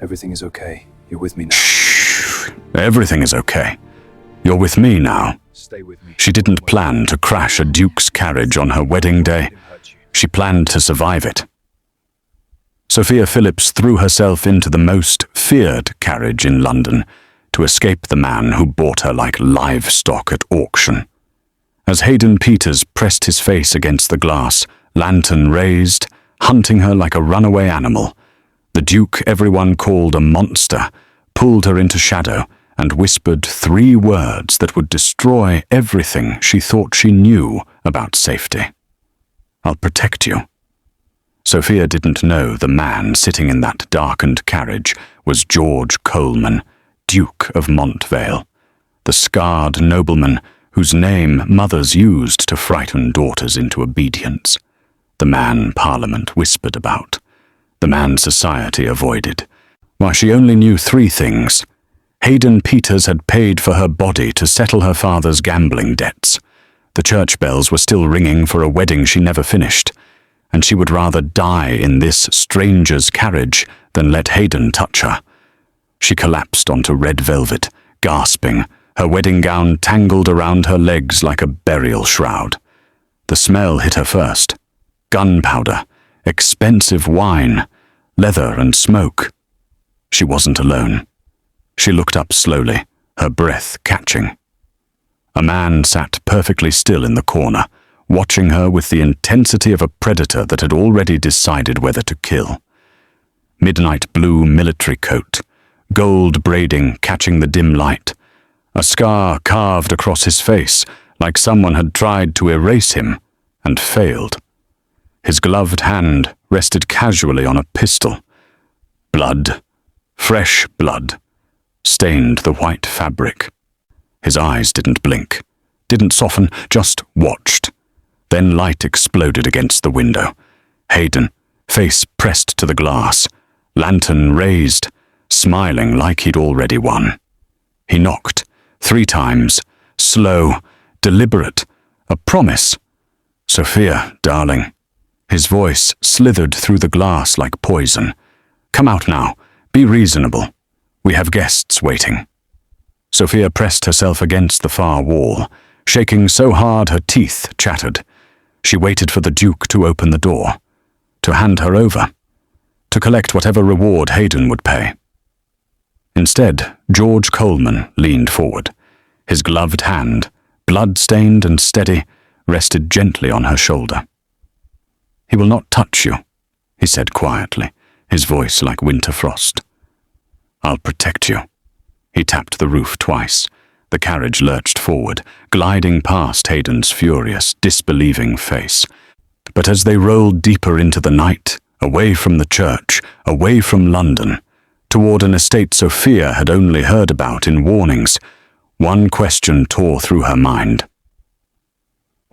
Everything is okay. You're with me now. Shh. Everything is okay. You're with me now. Stay with me. She didn't plan to crash a Duke's carriage on her wedding day. She planned to survive it. Sofia Phillips threw herself into the most feared carriage in London to escape the man who bought her like livestock at auction. As Hayden Peters pressed his face against the glass, lantern raised, hunting her like a runaway animal, the Duke everyone called a monster pulled her into shadow and whispered 3 words that would destroy everything she thought she knew about safety. "I'll protect you." Sofia didn't know the man sitting in that darkened carriage was George Coleman, Duke of Montvale, the scarred nobleman whose name mothers used to frighten daughters into obedience, the man Parliament whispered about, the man society avoided. Why, she only knew 3 things. Hayden Peters had paid for her body to settle her father's gambling debts. The church bells were still ringing for a wedding she never finished, and she would rather die in this stranger's carriage than let Hayden touch her. She collapsed onto red velvet, gasping, her wedding gown tangled around her legs like a burial shroud. The smell hit her first. Gunpowder, expensive wine, leather and smoke. She wasn't alone. She looked up slowly, her breath catching. A man sat perfectly still in the corner, watching her with the intensity of a predator that had already decided whether to kill. Midnight blue military coat, gold braiding catching the dim light, a scar carved across his face like someone had tried to erase him and failed. His gloved hand rested casually on a pistol. Blood, fresh blood, stained the white fabric. His eyes didn't blink, didn't soften, just watched. Then light exploded against the window. Hayden, face pressed to the glass, lantern raised, smiling like he'd already won. He knocked 3 times, slow, deliberate, a promise. "Sofia, darling." His voice slithered through the glass like poison. "Come out now. Be reasonable. We have guests waiting." Sofia pressed herself against the far wall, shaking so hard her teeth chattered. She waited for the Duke to open the door, to hand her over, to collect whatever reward Hayden would pay. Instead, George Coleman leaned forward. His gloved hand, blood-stained and steady, rested gently on her shoulder. "He will not touch you," he said quietly, his voice like winter frost. "I'll protect you." He tapped the roof twice. The carriage lurched forward, gliding past Hayden's furious, disbelieving face. But as they rolled deeper into the night, away from the church, away from London, toward an estate Sofia had only heard about in warnings, one question tore through her mind.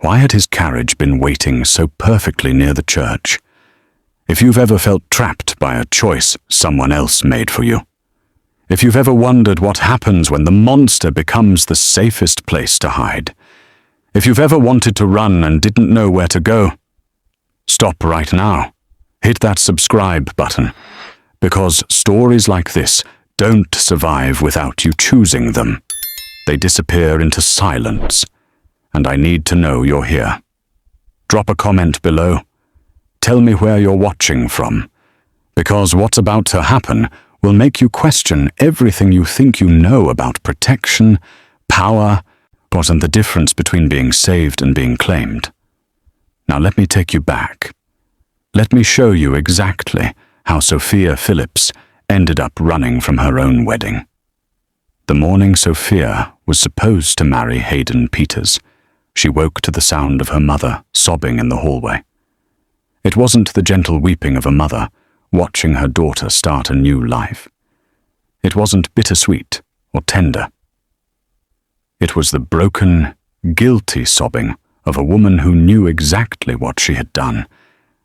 Why had his carriage been waiting so perfectly near the church? If you've ever felt trapped by a choice someone else made for you, if you've ever wondered what happens when the monster becomes the safest place to hide, if you've ever wanted to run and didn't know where to go, stop right now. Hit that subscribe button, because stories like this don't survive without you choosing them. They disappear into silence, and I need to know you're here. Drop a comment below. Tell me where you're watching from, because what's about to happen will make you question everything you think you know about protection, power, and the difference between being saved and being claimed. Now let me take you back. Let me show you exactly how Sofia Phillips ended up running from her own wedding. The morning Sofia was supposed to marry Hayden Peters, she woke to the sound of her mother sobbing in the hallway. It wasn't the gentle weeping of a mother watching her daughter start a new life. It wasn't bittersweet or tender. It was the broken, guilty sobbing of a woman who knew exactly what she had done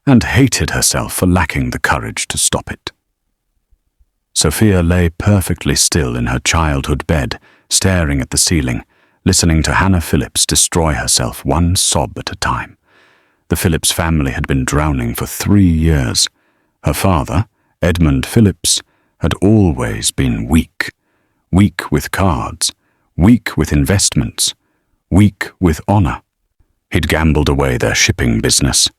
and hated herself for lacking the courage to stop it. Sofia lay perfectly still in her childhood bed, staring at the ceiling, listening to Hannah Phillips destroy herself one sob at a time. The Phillips family had been drowning for 3 years. Her father, Edmund Phillips, had always been weak. Weak with cards, weak with investments, weak with honor. He'd gambled away their shipping business,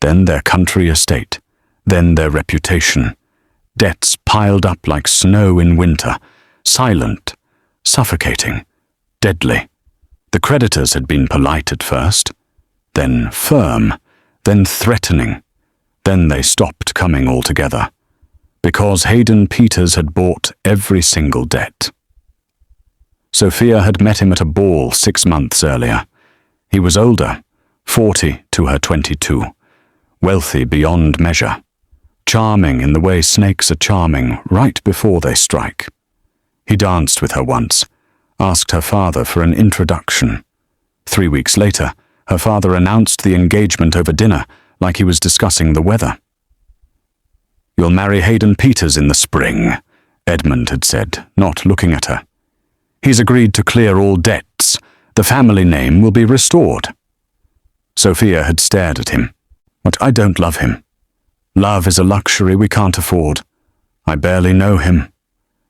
then their country estate, then their reputation. Debts piled up like snow in winter, silent, suffocating, deadly. The creditors had been polite at first, then firm, then threatening. Then they stopped coming altogether, because Hayden Peters had bought every single debt. Sophia had met him at a ball 6 months earlier. He was older, 40 to her 22, wealthy beyond measure, charming in the way snakes are charming right before they strike. He danced with her once, asked her father for an introduction. 3 weeks later, her father announced the engagement over dinner like he was discussing the weather. "You'll marry Hayden Peters in the spring," Edmund had said, not looking at her. "He's agreed to clear all debts. The family name will be restored." Sophia had stared at him. "But I don't love him. Love is a luxury we can't afford. I barely know him.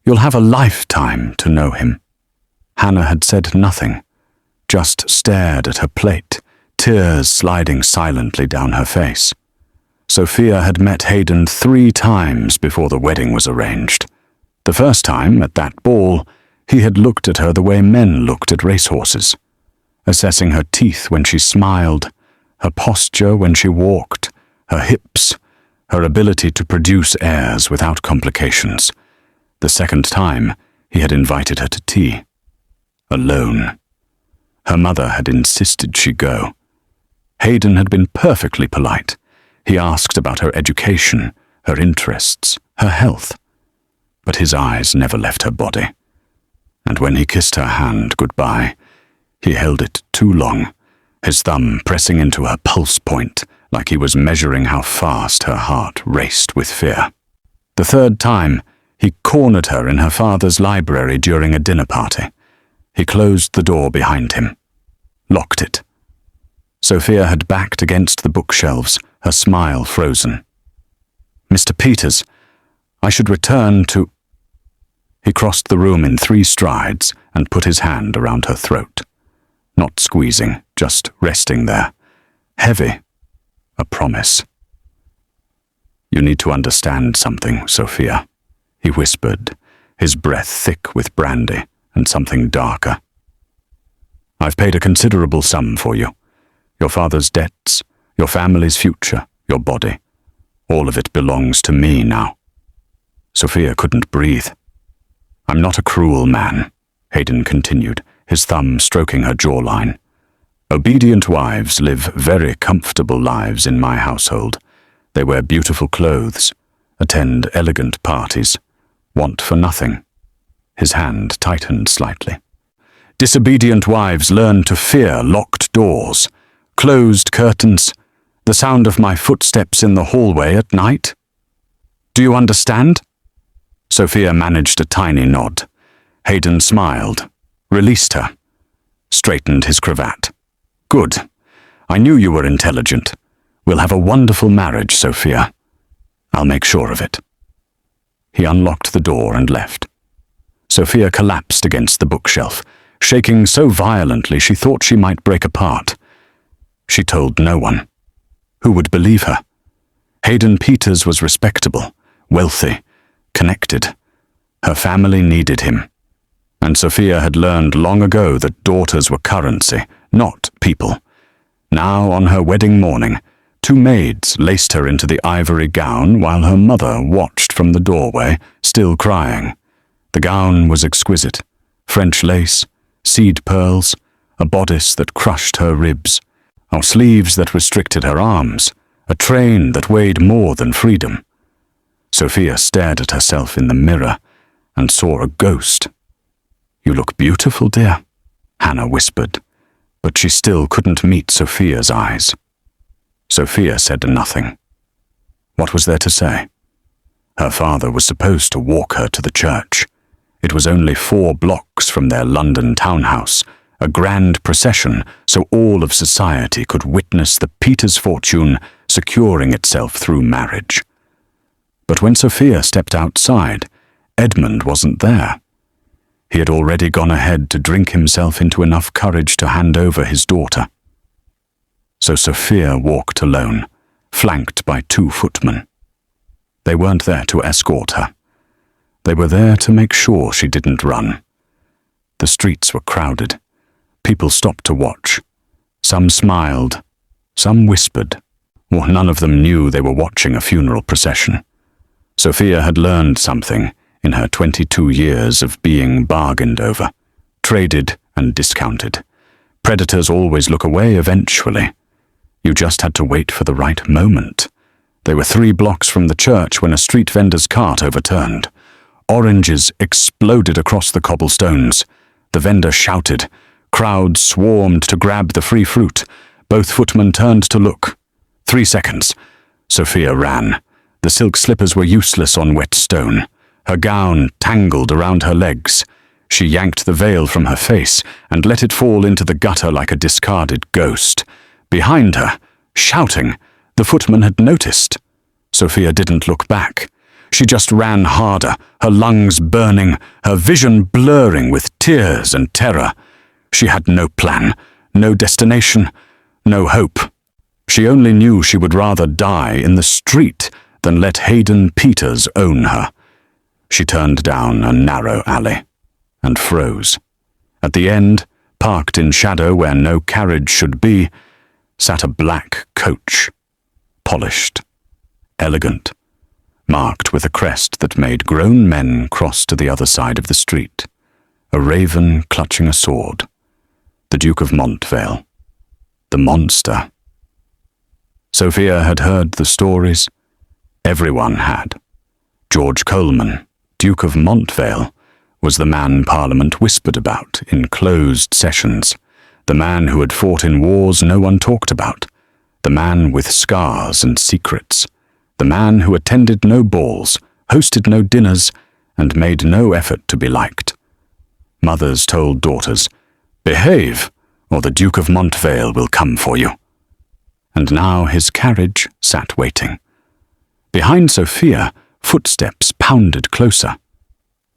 You'll have a lifetime to know him." Hannah had said nothing, just stared at her plate, tears sliding silently down her face. Sophia had met Hayden 3 times before the wedding was arranged. The first time, at that ball, he had looked at her the way men looked at racehorses, assessing her teeth when she smiled, her posture when she walked, her hips, her ability to produce heirs without complications. The second time, he had invited her to tea. Alone. Her mother had insisted she go. Hayden had been perfectly polite. He asked about her education, her interests, her health. But his eyes never left her body. And when he kissed her hand goodbye, he held it too long, his thumb pressing into her pulse point like he was measuring how fast her heart raced with fear. The third time, he cornered her in her father's library during a dinner party. He closed the door behind him, locked it. Sophia had backed against the bookshelves, her smile frozen. "Mr. Peters, I should return to—" He crossed the room in 3 strides and put his hand around her throat. Not squeezing, just resting there. Heavy. A promise. "You need to understand something, Sophia," he whispered, his breath thick with brandy and something darker. "I've paid a considerable sum for you. Your father's debts, your family's future, your body. All of it belongs to me now." Sophia couldn't breathe. "I'm not a cruel man," Hayden continued, his thumb stroking her jawline. "Obedient wives live very comfortable lives in my household. They wear beautiful clothes, attend elegant parties, want for nothing." His hand tightened slightly. "Disobedient wives learn to fear locked doors, closed curtains, the sound of my footsteps in the hallway at night. Do you understand?" Sophia managed a tiny nod. Hayden smiled, released her, straightened his cravat. "Good. I knew you were intelligent. We'll have a wonderful marriage, Sophia. I'll make sure of it." He unlocked the door and left. Sophia collapsed against the bookshelf, shaking so violently she thought she might break apart. She told no one. Who would believe her? Hayden Peters was respectable, wealthy, connected. Her family needed him. And Sophia had learned long ago that daughters were currency, not people. Now, on her wedding morning, 2 maids laced her into the ivory gown while her mother watched from the doorway, still crying. The gown was exquisite. French lace, seed pearls, a bodice that crushed her ribs, or sleeves that restricted her arms, a train that weighed more than freedom. Sophia stared at herself in the mirror and saw a ghost. "You look beautiful, dear," Hannah whispered, but she still couldn't meet Sophia's eyes. Sophia said nothing. What was there to say? Her father was supposed to walk her to the church. It was only 4 blocks from their London townhouse, a grand procession so all of society could witness the Peters fortune securing itself through marriage. But when Sophia stepped outside, Edmund wasn't there. He had already gone ahead to drink himself into enough courage to hand over his daughter. So Sofia walked alone, flanked by 2 footmen. They weren't there to escort her. They were there to make sure she didn't run. The streets were crowded. People stopped to watch. Some smiled, some whispered, or none of them knew they were watching a funeral procession. Sofia had learned something in her 22 years of being bargained over, traded and discounted. Predators always look away eventually. You just had to wait for the right moment. They were 3 blocks from the church when a street vendor's cart overturned. Oranges exploded across the cobblestones. The vendor shouted. Crowds swarmed to grab the free fruit. Both footmen turned to look. 3 seconds. Sofia ran. The silk slippers were useless on wet stone. Her gown tangled around her legs. She yanked the veil from her face and let it fall into the gutter like a discarded ghost. Behind her, shouting, the footman had noticed. Sofia didn't look back. She just ran harder, her lungs burning, her vision blurring with tears and terror. She had no plan, no destination, no hope. She only knew she would rather die in the street than let Hayden Peters own her. She turned down a narrow alley and froze. At the end, parked in shadow where no carriage should be, sat a black coach, polished, elegant, marked with a crest that made grown men cross to the other side of the street, a raven clutching a sword, the Duke of Montvale, the monster. Sofia had heard the stories. Everyone had. George Coleman, Duke of Montvale, was the man Parliament whispered about in closed sessions, the man who had fought in wars no one talked about, the man with scars and secrets, the man who attended no balls, hosted no dinners, and made no effort to be liked. Mothers told daughters, "Behave, or the Duke of Montvale will come for you." And now his carriage sat waiting. Behind Sofia, footsteps pounded closer.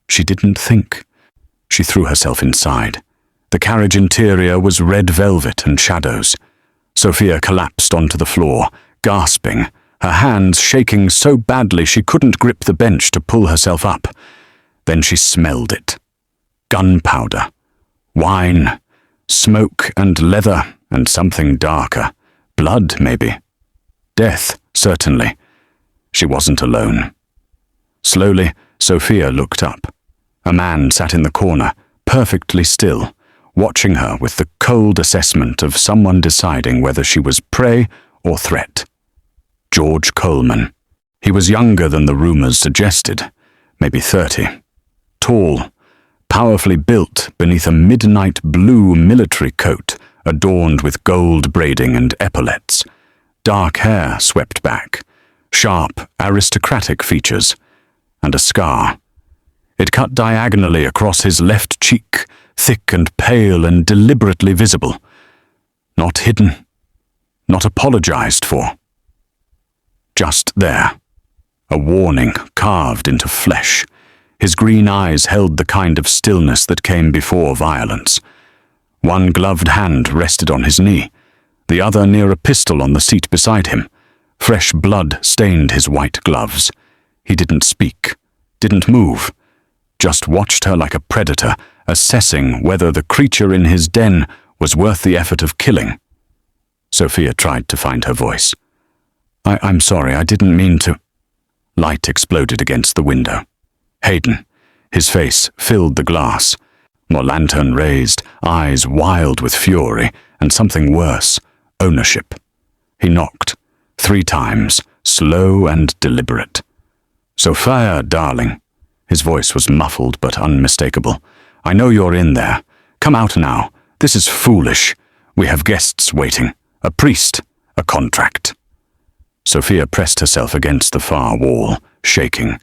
She didn't think. She threw herself inside. The carriage interior was red velvet and shadows. Sofia collapsed onto the floor, gasping, her hands shaking so badly she couldn't grip the bench to pull herself up. Then she smelled it. Gunpowder, wine, smoke and leather and something darker. Blood, maybe. Death, certainly. She wasn't alone. Slowly, Sofia looked up. A man sat in the corner, perfectly still, watching her with the cold assessment of someone deciding whether she was prey or threat. George Coleman. He was younger than the rumors suggested, maybe 30. Tall, powerfully built beneath a midnight blue military coat adorned with gold braiding and epaulets. Dark hair swept back, sharp, aristocratic features, and a scar. It cut diagonally across his left cheek, thick and pale and deliberately visible. Not hidden, not apologized for. Just there, a warning carved into flesh. His green eyes held the kind of stillness that came before violence. One gloved hand rested on his knee, the other near a pistol on the seat beside him. Fresh blood stained his white gloves. He didn't speak, didn't move, just watched her like a predator, assessing whether the creature in his den was worth the effort of killing. Sofia tried to find her voice. I'm sorry, I didn't mean to." Light exploded against the window. Hayden, his face filled the glass, more lantern raised, eyes wild with fury, and something worse, ownership. He knocked, 3 times, slow and deliberate. "Sofia, darling." His voice was muffled but unmistakable. "I know you're in there. Come out now. This is foolish. We have guests waiting. A priest, a contract." Sofia pressed herself against the far wall, shaking.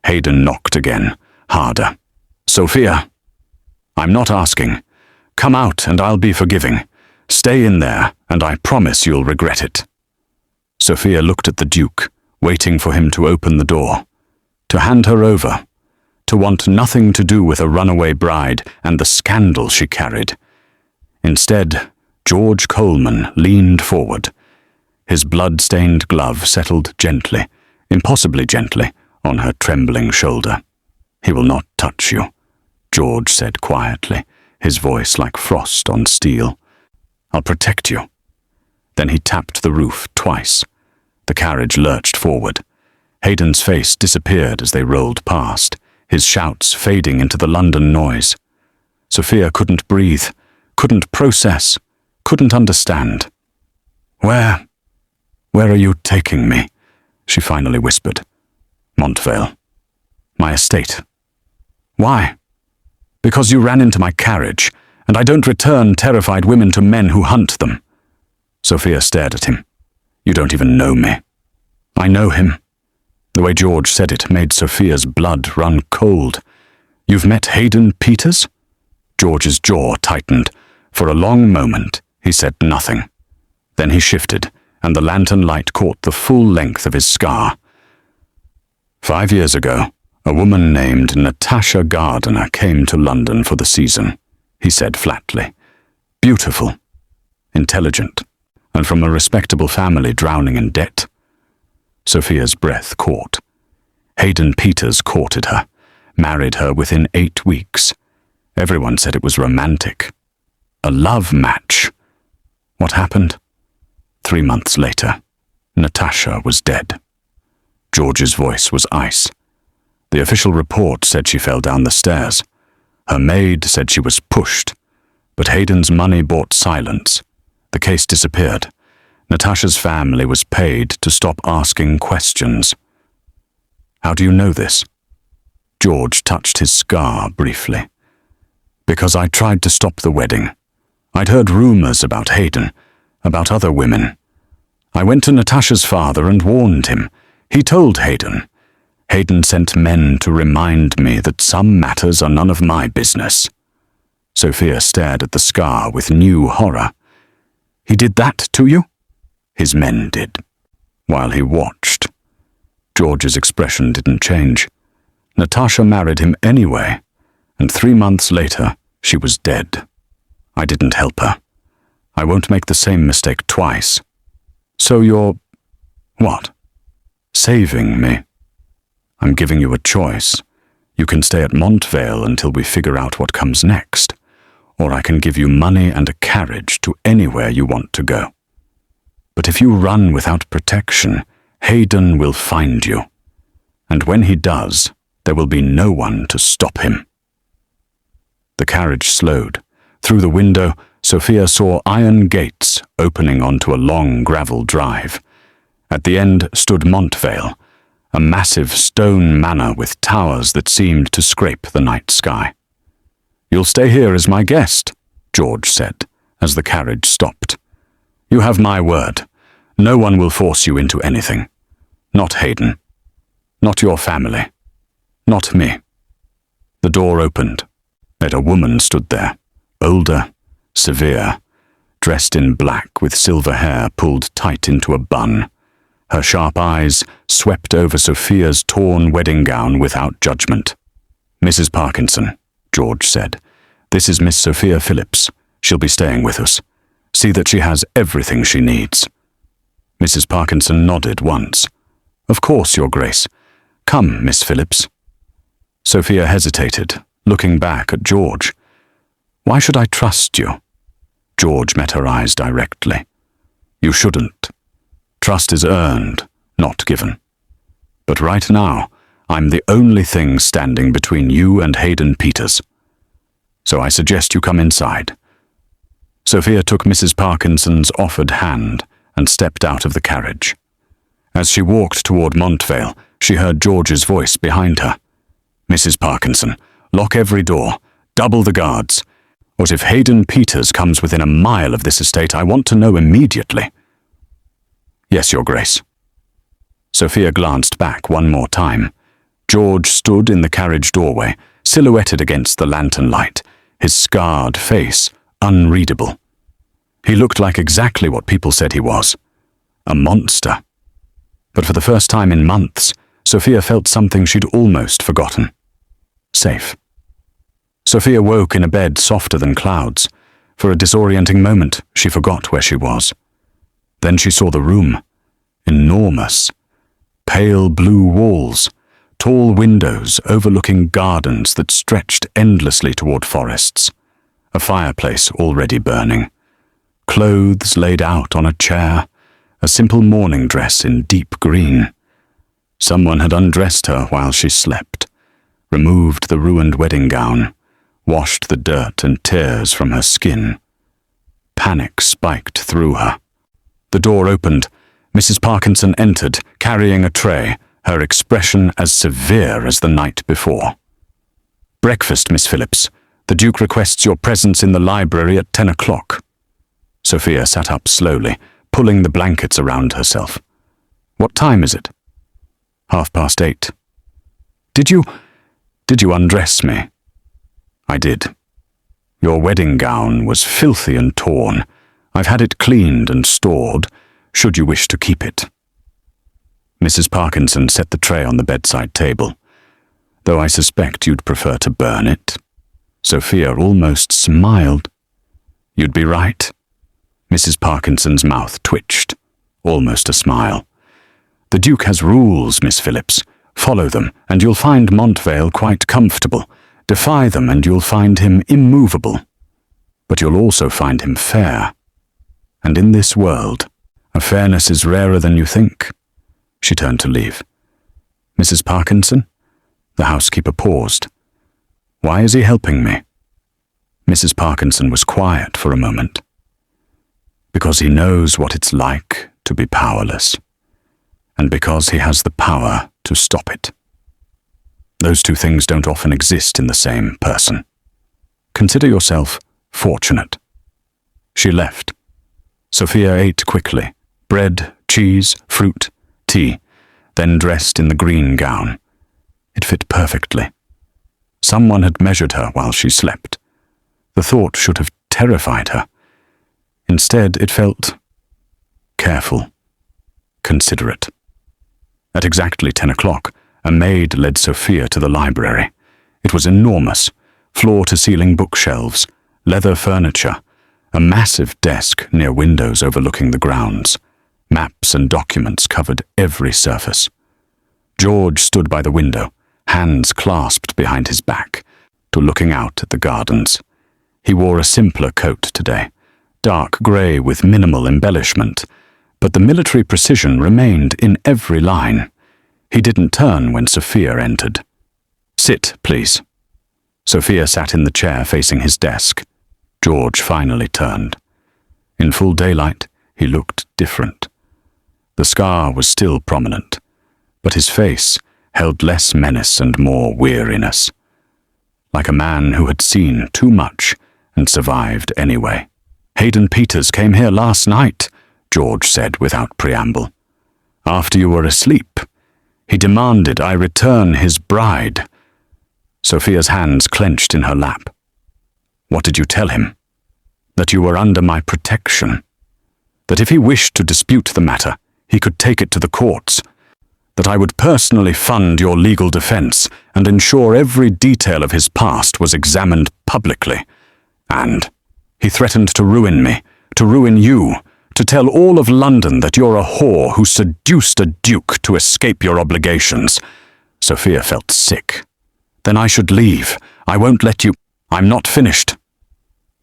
Hayden knocked again, harder. "Sofia, I'm not asking. Come out and I'll be forgiving. Stay in there and I promise you'll regret it." Sofia looked at the Duke, waiting for him to open the door, to hand her over, to want nothing to do with a runaway bride and the scandal she carried. Instead, George Coleman leaned forward. His blood-stained glove settled gently, impossibly gently, on her trembling shoulder. "He will not touch you," George said quietly, his voice like frost on steel. "I'll protect you." Then he tapped the roof twice. The carriage lurched forward. Hayden's face disappeared as they rolled past, his shouts fading into the London noise. Sofia couldn't breathe, couldn't process, couldn't understand. Where are you taking me?" she finally whispered. "Montvale. My estate." "Why?" "Because you ran into my carriage, and I don't return terrified women to men who hunt them." Sofia stared at him. "You don't even know me." "I know him." The way George said it made Sofia's blood run cold. "You've met Hayden Peters?" George's jaw tightened. For a long moment, he said nothing. Then he shifted, and the lantern light caught the full length of his scar. 5 years ago, a woman named Natasha Gardiner came to London for the season, he said flatly. Beautiful, intelligent, and from a respectable family drowning in debt. Sofia's breath caught. Hayden Peters courted her, married her within 8 weeks. Everyone said it was romantic. A love match. What happened? 3 months later, Natasha was dead. George's voice was ice. The official report said she fell down the stairs. Her maid said she was pushed, but Hayden's money bought silence. The case disappeared. Natasha's family was paid to stop asking questions. How do you know this? George touched his scar briefly. Because I tried to stop the wedding. I'd heard rumors about Hayden, about other women. I went to Natasha's father and warned him. He told Hayden. Hayden sent men to remind me that some matters are none of my business. Sofia stared at the scar with new horror. He did that to you? His men did. While he watched. George's expression didn't change. Natasha married him anyway, and 3 months later, she was dead. I didn't help her. I won't make the same mistake twice. So you're... what? Saving me. I'm giving you a choice. You can stay at Montvale until we figure out what comes next, or I can give you money and a carriage to anywhere you want to go. But if you run without protection, Hayden will find you. And when he does, there will be no one to stop him. The carriage slowed. Through the window, Sofia saw iron gates opening onto a long gravel drive. At the end stood Montvale, a massive stone manor with towers that seemed to scrape the night sky. "You'll stay here as my guest," George said, as the carriage stopped. "You have my word. No one will force you into anything. Not Hayden. Not your family. Not me." The door opened. Yet a woman stood there, older, severe, dressed in black with silver hair pulled tight into a bun. Her sharp eyes swept over Sofia's torn wedding gown without judgment. "Mrs. Parkinson," George said, "this is Miss Sofia Phillips. She'll be staying with us. See that she has everything she needs." Mrs. Parkinson nodded once. "Of course, Your Grace. Come, Miss Phillips." Sofia hesitated, looking back at George. "Why should I trust you?" George met her eyes directly. "You shouldn't. Trust is earned, not given. But right now, I'm the only thing standing between you and Hayden Peters. So I suggest you come inside." Sofia took Mrs. Parkinson's offered hand and stepped out of the carriage. As she walked toward Montvale, she heard George's voice behind her. "Mrs. Parkinson, lock every door, double the guards. What if Hayden Peters comes within a mile of this estate? I want to know immediately." "Yes, Your Grace." Sofia glanced back one more time. George stood in the carriage doorway, silhouetted against the lantern light, his scarred face unreadable. He looked like exactly what people said he was. A monster. But for the first time in months, Sofia felt something she'd almost forgotten. safe. Sofia woke in a bed softer than clouds. For a disorienting moment, she forgot where she was. Then she saw the room. Enormous. Pale blue walls, tall windows overlooking gardens that stretched endlessly toward forests. A fireplace already burning. Clothes laid out on a chair. A simple morning dress in deep green. Someone had undressed her while she slept, removed the ruined wedding gown, washed the dirt and tears from her skin. Panic spiked through her. The door opened. Mrs. Parkinson entered, carrying a tray, her expression as severe as the night before. "Breakfast, Miss Phillips. The Duke requests your presence in the library at 10 o'clock. Sofia sat up slowly, pulling the blankets around herself. "What time is it?" 8:30. Did you undress me?" "I did. Your wedding gown was filthy and torn. I've had it cleaned and stored, should you wish to keep it." Mrs. Parkinson set the tray on the bedside table. "Though I suspect you'd prefer to burn it." Sofia almost smiled. "You'd be right." Mrs. Parkinson's mouth twitched, almost a smile. "The Duke has rules, Miss Phillips. Follow them, and you'll find Montvale quite comfortable. Defy them, and you'll find him immovable. But you'll also find him fair. And in this world, a fairness is rarer than you think." She turned to leave. "Mrs. Parkinson?" The housekeeper paused. "Why is he helping me?" Mrs. Parkinson was quiet for a moment. "Because he knows what it's like to be powerless. And because he has the power to stop it. Those two things don't often exist in the same person. Consider yourself fortunate." She left. Sofia ate quickly. Bread, cheese, fruit, tea, then dressed in the green gown. It fit perfectly. Someone had measured her while she slept. The thought should have terrified her. Instead, it felt careful, considerate. At exactly 10 o'clock, a maid led Sofia to the library. It was enormous, floor-to-ceiling bookshelves, leather furniture, a massive desk near windows overlooking the grounds. Maps and documents covered every surface. George stood by the window, hands clasped behind his back, looking out at the gardens. He wore a simpler coat today, dark grey with minimal embellishment, but the military precision remained in every line. He didn't turn when Sofia entered. "Sit, please." Sofia sat in the chair facing his desk. George finally turned. In full daylight, he looked different. The scar was still prominent, but his face held less menace and more weariness. Like a man who had seen too much and survived anyway. "Hayden Peters came here last night," George said without preamble. "After you were asleep. He demanded I return his bride." Sofia's hands clenched in her lap. "What did you tell him?" "That you were under my protection. That if he wished to dispute the matter, he could take it to the courts. That I would personally fund your legal defense and ensure every detail of his past was examined publicly. And he threatened to ruin me, to ruin you, to tell all of London that you're a whore who seduced a duke to escape your obligations." Sofia felt sick. "Then I should leave. I won't let you—" "I'm not finished."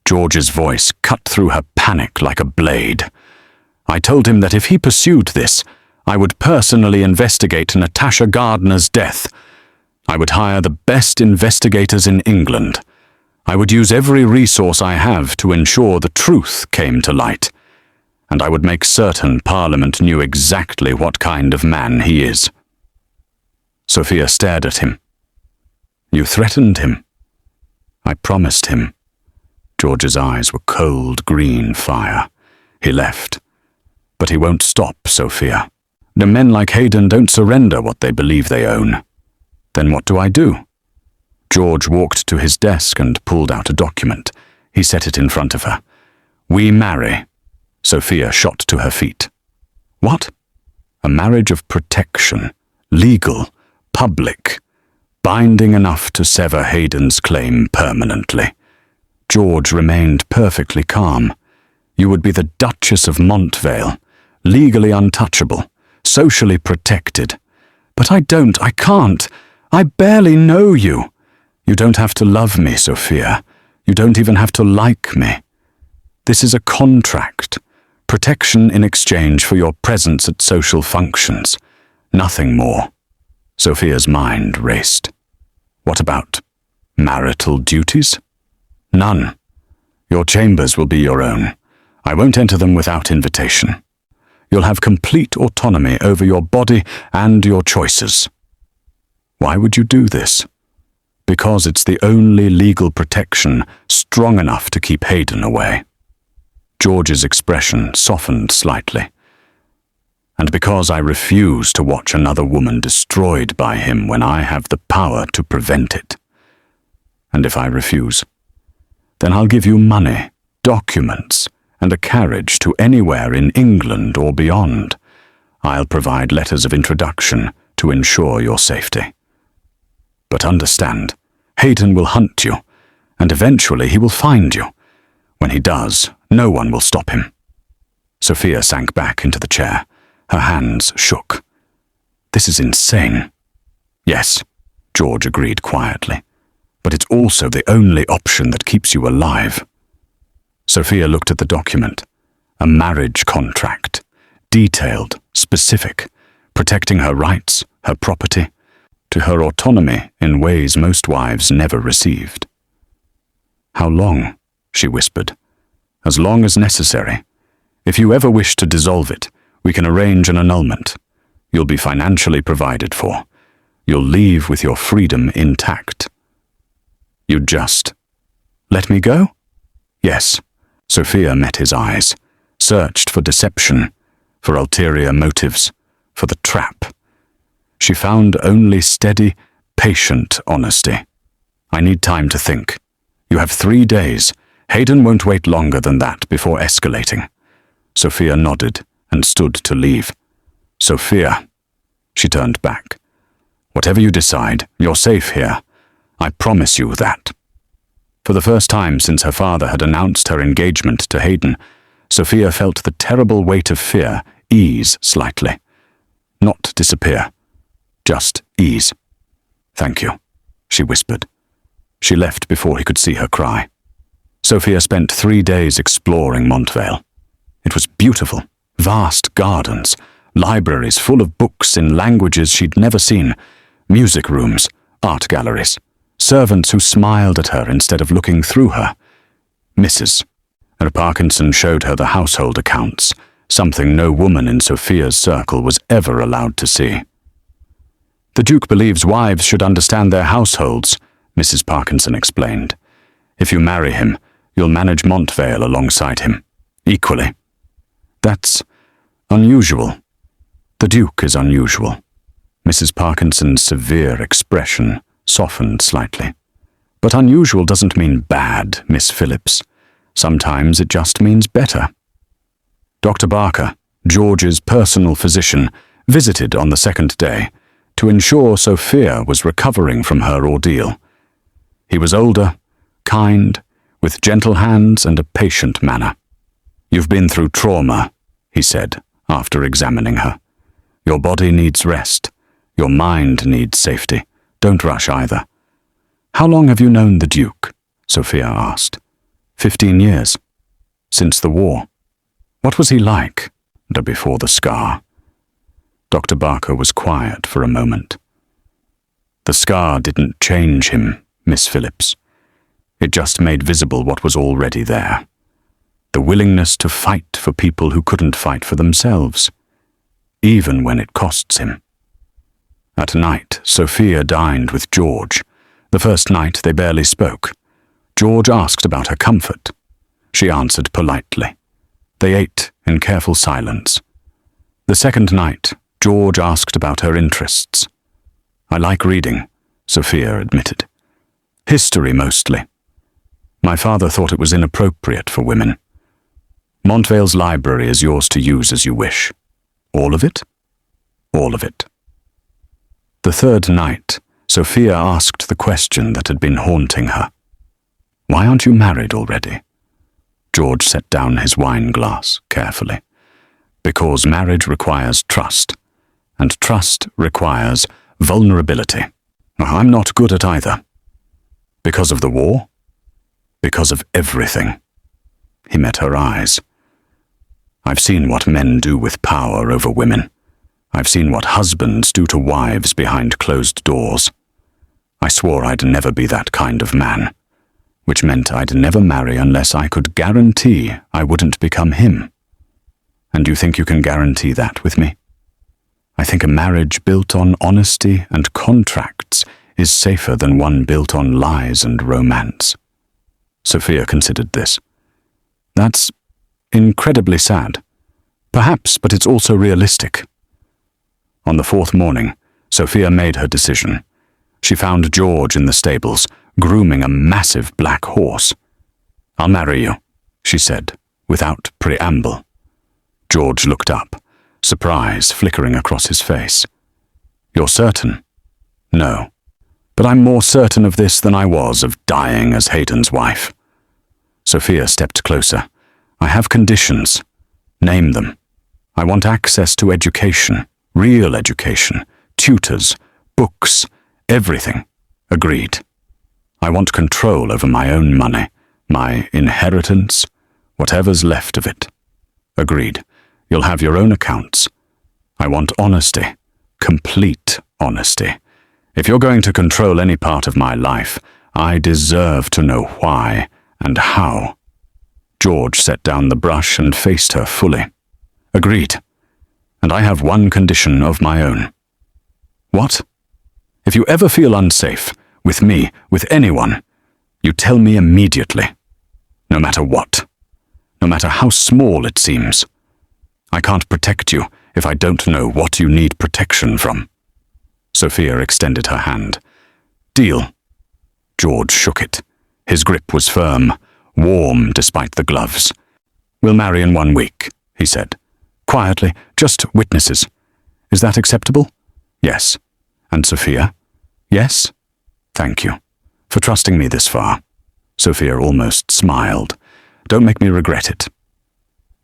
George's voice cut through her panic like a blade. "I told him that if he pursued this, I would personally investigate Natasha Gardner's death. I would hire the best investigators in England. I would use every resource I have to ensure the truth came to light. And I would make certain Parliament knew exactly what kind of man he is." Sofia stared at him. "You threatened him?" "I promised him." George's eyes were cold green fire. He left. "But he won't stop, Sofia. The men like Hayden don't surrender what they believe they own." "Then what do I do?" George walked to his desk and pulled out a document. He set it in front of her. "We marry." Sofia shot to her feet. "What?" "A marriage of protection. Legal. Public. binding enough to sever Hayden's claim permanently. George remained perfectly calm. You would be the Duchess of Montvale, legally untouchable, socially protected. But I can't. I barely know you. You don't have to love me, Sofia. You don't even have to like me. This is a contract. Protection in exchange for your presence at social functions. Nothing more. Sofia's mind raced. What about marital duties? None. Your chambers will be your own. I won't enter them without invitation. You'll have complete autonomy over your body and your choices. Why would you do this? Because it's the only legal protection strong enough to keep Hayden away. George's expression softened slightly. And because I refuse to watch another woman destroyed by him when I have the power to prevent it. And if I refuse, then I'll give you money, documents, and a carriage to anywhere in England or beyond. I'll provide letters of introduction to ensure your safety. But understand, Hayden will hunt you, and eventually he will find you. When he does, no one will stop him. Sofia sank back into the chair. Her hands shook. This is insane. Yes, George agreed quietly, but it's also the only option that keeps you alive. Sofia looked at the document. A marriage contract. Detailed, specific, protecting her rights, her property, to her autonomy in ways most wives never received. How long? She whispered. As long as necessary. If you ever wish to dissolve it, we can arrange an annulment. You'll be financially provided for. You'll leave with your freedom intact. You'd just let me go? Yes. Sofia met his eyes, searched for deception, for ulterior motives, for the trap. She found only steady, patient honesty. I need time to think. You have 3 days. Hayden won't wait longer than that before escalating. Sofia nodded and stood to leave. Sofia. She turned back. Whatever you decide, you're safe here. I promise you that. For the first time since her father had announced her engagement to Hayden, Sofia felt the terrible weight of fear ease slightly. Not disappear. Just ease. Thank you, she whispered. She left before he could see her cry. Sofia spent 3 days exploring Montvale. It was beautiful. Vast gardens, libraries full of books in languages she'd never seen, music rooms, art galleries, servants who smiled at her instead of looking through her. Mrs. Parkinson showed her the household accounts, something no woman in Sofia's circle was ever allowed to see. The Duke believes wives should understand their households, Mrs. Parkinson explained. If you marry him, you'll manage Montvale alongside him, equally. That's unusual. The Duke is unusual. Mrs. Parkinson's severe expression softened slightly. But unusual doesn't mean bad, Miss Phillips. Sometimes it just means better. Dr. Barker, George's personal physician, visited on the second day to ensure Sofia was recovering from her ordeal. He was older, kind, with gentle hands and a patient manner. You've been through trauma, he said, after examining her. Your body needs rest. Your mind needs safety. Don't rush either. How long have you known the Duke? Sofia asked. 15 years. Since the war. What was he like before the scar? Dr. Barker was quiet for a moment. The scar didn't change him, Miss Phillips. It just made visible what was already there. The willingness to fight for people who couldn't fight for themselves, even when it costs him. At night, Sofia dined with George. The first night they barely spoke. George asked about her comfort. She answered politely. They ate in careful silence. The second night, George asked about her interests. I like reading, Sofia admitted. History mostly. My father thought it was inappropriate for women. Montvale's library is yours to use as you wish. All of it? All of it. The third night, Sophia asked the question that had been haunting her. "Why aren't you married already?" George set down his wine glass carefully. "Because marriage requires trust, and trust requires vulnerability. I'm not good at either." "Because of the war?" "Because of everything." He met her eyes. "I've seen what men do with power over women. I've seen what husbands do to wives behind closed doors. I swore I'd never be that kind of man, which meant I'd never marry unless I could guarantee I wouldn't become him. And you think you can guarantee that with me? I think a marriage built on honesty and contracts is safer than one built on lies and romance." Sophia considered this. "That's incredibly sad. Perhaps, but it's also realistic." On the fourth morning, Sophia made her decision. She found George in the stables, grooming a massive black horse. "I'll marry you," she said, without preamble. George looked up, surprise flickering across his face. "You're certain?" "No. But I'm more certain of this than I was of dying as Hayden's wife." Sophia stepped closer. "I have conditions. Name them. I want access to education, real education, tutors, books, everything." "Agreed. I want control over my own money, my inheritance, whatever's left of it." "Agreed. You'll have your own accounts. I want honesty, complete honesty. If you're going to control any part of my life, I deserve to know why and how." George set down the brush and faced her fully. "Agreed. And I have one condition of my own." "What?" "If you ever feel unsafe, with me, with anyone, you tell me immediately. No matter what. No matter how small it seems. I can't protect you if I don't know what you need protection from." Sophia extended her hand. "Deal." George shook it. His grip was firm, warm despite the gloves. "We'll marry in 1 week," he said. "Quietly, just witnesses. Is that acceptable?" "Yes." "And Sophia?" "Yes." "Thank you for trusting me this far." Sophia almost smiled. "Don't make me regret it."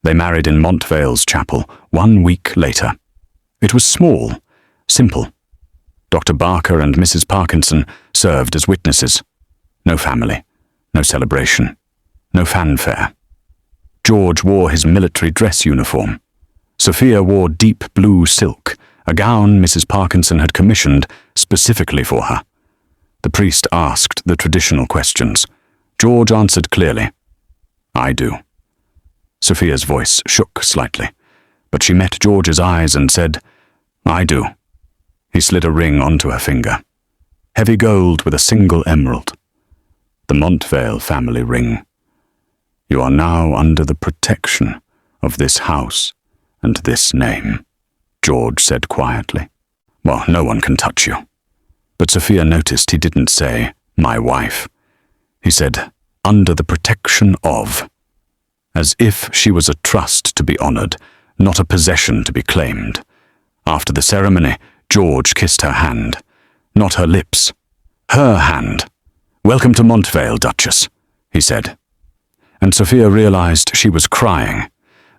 They married in Montvale's chapel 1 week later. It was small, simple. Dr. Barker and Mrs. Parkinson served as witnesses. No family, no celebration, no fanfare. George wore his military dress uniform. Sophia wore deep blue silk, a gown Mrs. Parkinson had commissioned specifically for her. The priest asked the traditional questions. George answered clearly, "I do." Sophia's voice shook slightly, but she met George's eyes and said, "I do." He slid a ring onto her finger. Heavy gold with a single emerald. The Montvale family ring. "You are now under the protection of this house and this name," George said quietly. "Well, no one can touch you." But Sophia noticed he didn't say, "my wife." He said, "under the protection of," as if she was a trust to be honored, not a possession to be claimed. After the ceremony, George kissed her hand. Not her lips. Her hand. "Welcome to Montvale, Duchess," he said. And Sophia realized she was crying.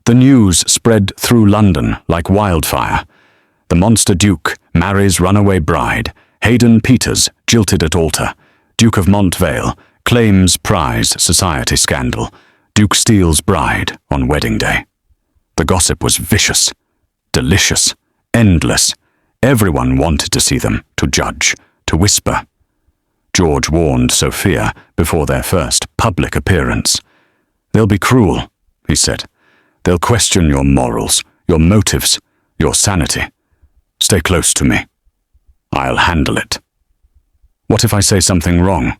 The news spread through London like wildfire. The monster Duke marries runaway bride. Hayden Peters jilted at altar. Duke of Montvale claims prize society scandal. Duke steals bride on wedding day. The gossip was vicious, delicious, endless. Everyone wanted to see them, to judge, to whisper. George warned Sophia before their first public appearance. "They'll be cruel," he said. "They'll question your morals, your motives, your sanity. Stay close to me. I'll handle it." "What if I say something wrong?"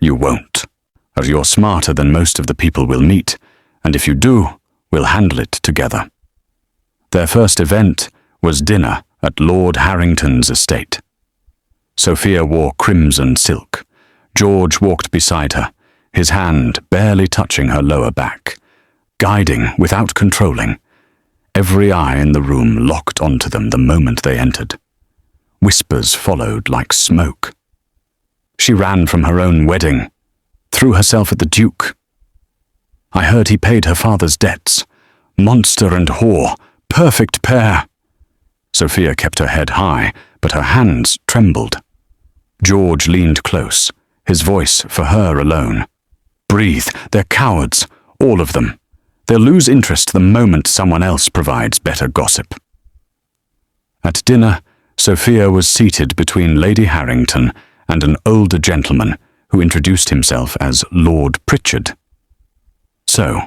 "You won't. You're smarter than most of the people we'll meet, and if you do, we'll handle it together." Their first event was dinner at Lord Harrington's estate. Sophia wore crimson silk. George walked beside her, his hand barely touching her lower back, guiding without controlling. Every eye in the room locked onto them the moment they entered. Whispers followed like smoke. She ran from her own wedding, threw herself at the Duke. I heard he paid her father's debts. Monster and whore, perfect pair. Sofia kept her head high, but her hands trembled. George leaned close, his voice for her alone. Breathe, they're cowards, all of them. They'll lose interest the moment someone else provides better gossip. At dinner, Sofia was seated between Lady Harrington and an older gentleman who introduced himself as Lord Pritchard. So,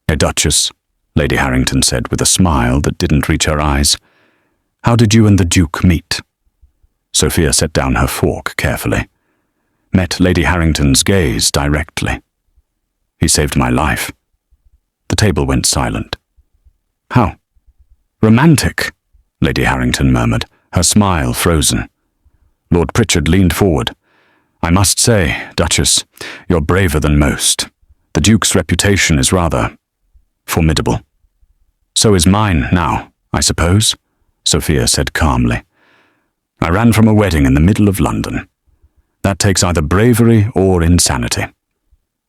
a Duchess, Lady Harrington said with a smile that didn't reach her eyes. How did you and the Duke meet? Sofia set down her fork carefully, met Lady Harrington's gaze directly. He saved my life. The table went silent. How? Romantic, Lady Harrington murmured, her smile frozen. Lord Pritchard leaned forward. I must say, Duchess, you're braver than most. The Duke's reputation is rather formidable. So is mine now, I suppose, Sofia said calmly. I ran from a wedding in the middle of London. That takes either bravery or insanity.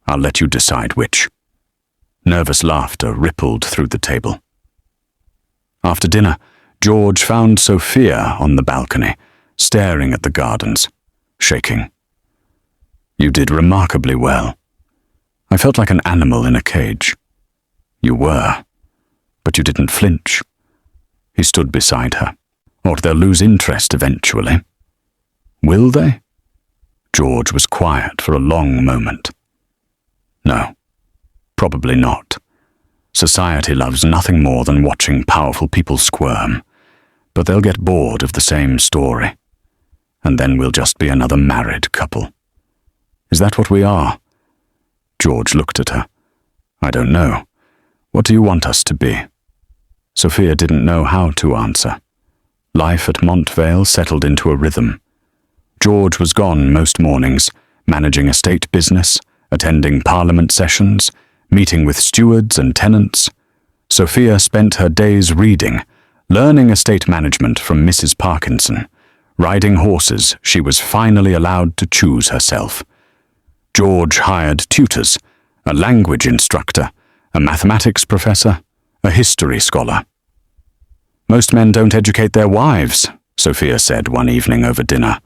I'll let you decide which. Nervous laughter rippled through the table. After dinner, George found Sofia on the balcony, staring at the gardens, shaking. You did remarkably well. I felt like an animal in a cage. You were, but you didn't flinch. He stood beside her. Or they'll lose interest eventually. Will they? George was quiet for a long moment. No, probably not. Society loves nothing more than watching powerful people squirm, but they'll get bored of the same story, and then we'll just be another married couple. Is that what we are? George looked at her. I don't know. What do you want us to be? Sofia didn't know how to answer. Life at Montvale settled into a rhythm. George was gone most mornings, managing estate business, attending parliament sessions, meeting with stewards and tenants. Sofia spent her days reading, learning estate management from Mrs. Parkinson, riding horses she was finally allowed to choose herself. George hired tutors, a language instructor, a mathematics professor, a history scholar. Most men don't educate their wives, Sofia said one evening over dinner.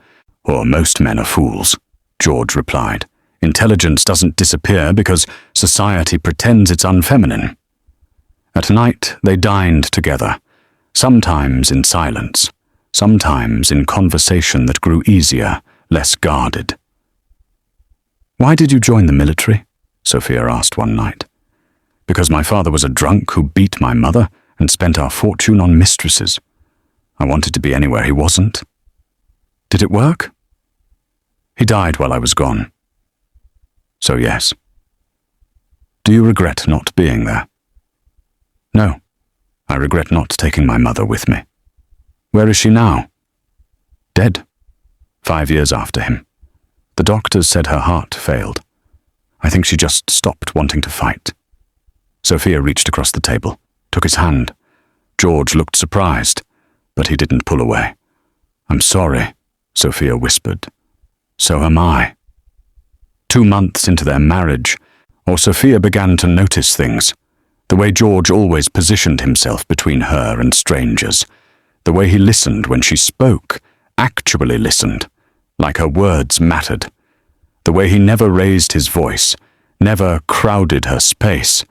Or most men are fools, George replied. Intelligence doesn't disappear because society pretends it's unfeminine. At night they dined together, sometimes in silence, sometimes in conversation that grew easier, less guarded. Why did you join the military? Sofia asked one night. Because my father was a drunk who beat my mother and spent our fortune on mistresses. I wanted to be anywhere he wasn't. Did it work? He died while I was gone. So yes. Do you regret not being there? No, I regret not taking my mother with me. Where is she now? Dead. 5 years after him. The doctors said her heart failed. I think she just stopped wanting to fight. Sofia reached across the table, took his hand. George looked surprised, but he didn't pull away. I'm sorry, Sofia whispered. So am I. 2 months into their marriage, Sofia began to notice things. The way George always positioned himself between her and strangers. The way he listened when she spoke, actually listened, like her words mattered. The way he never raised his voice, never crowded her space,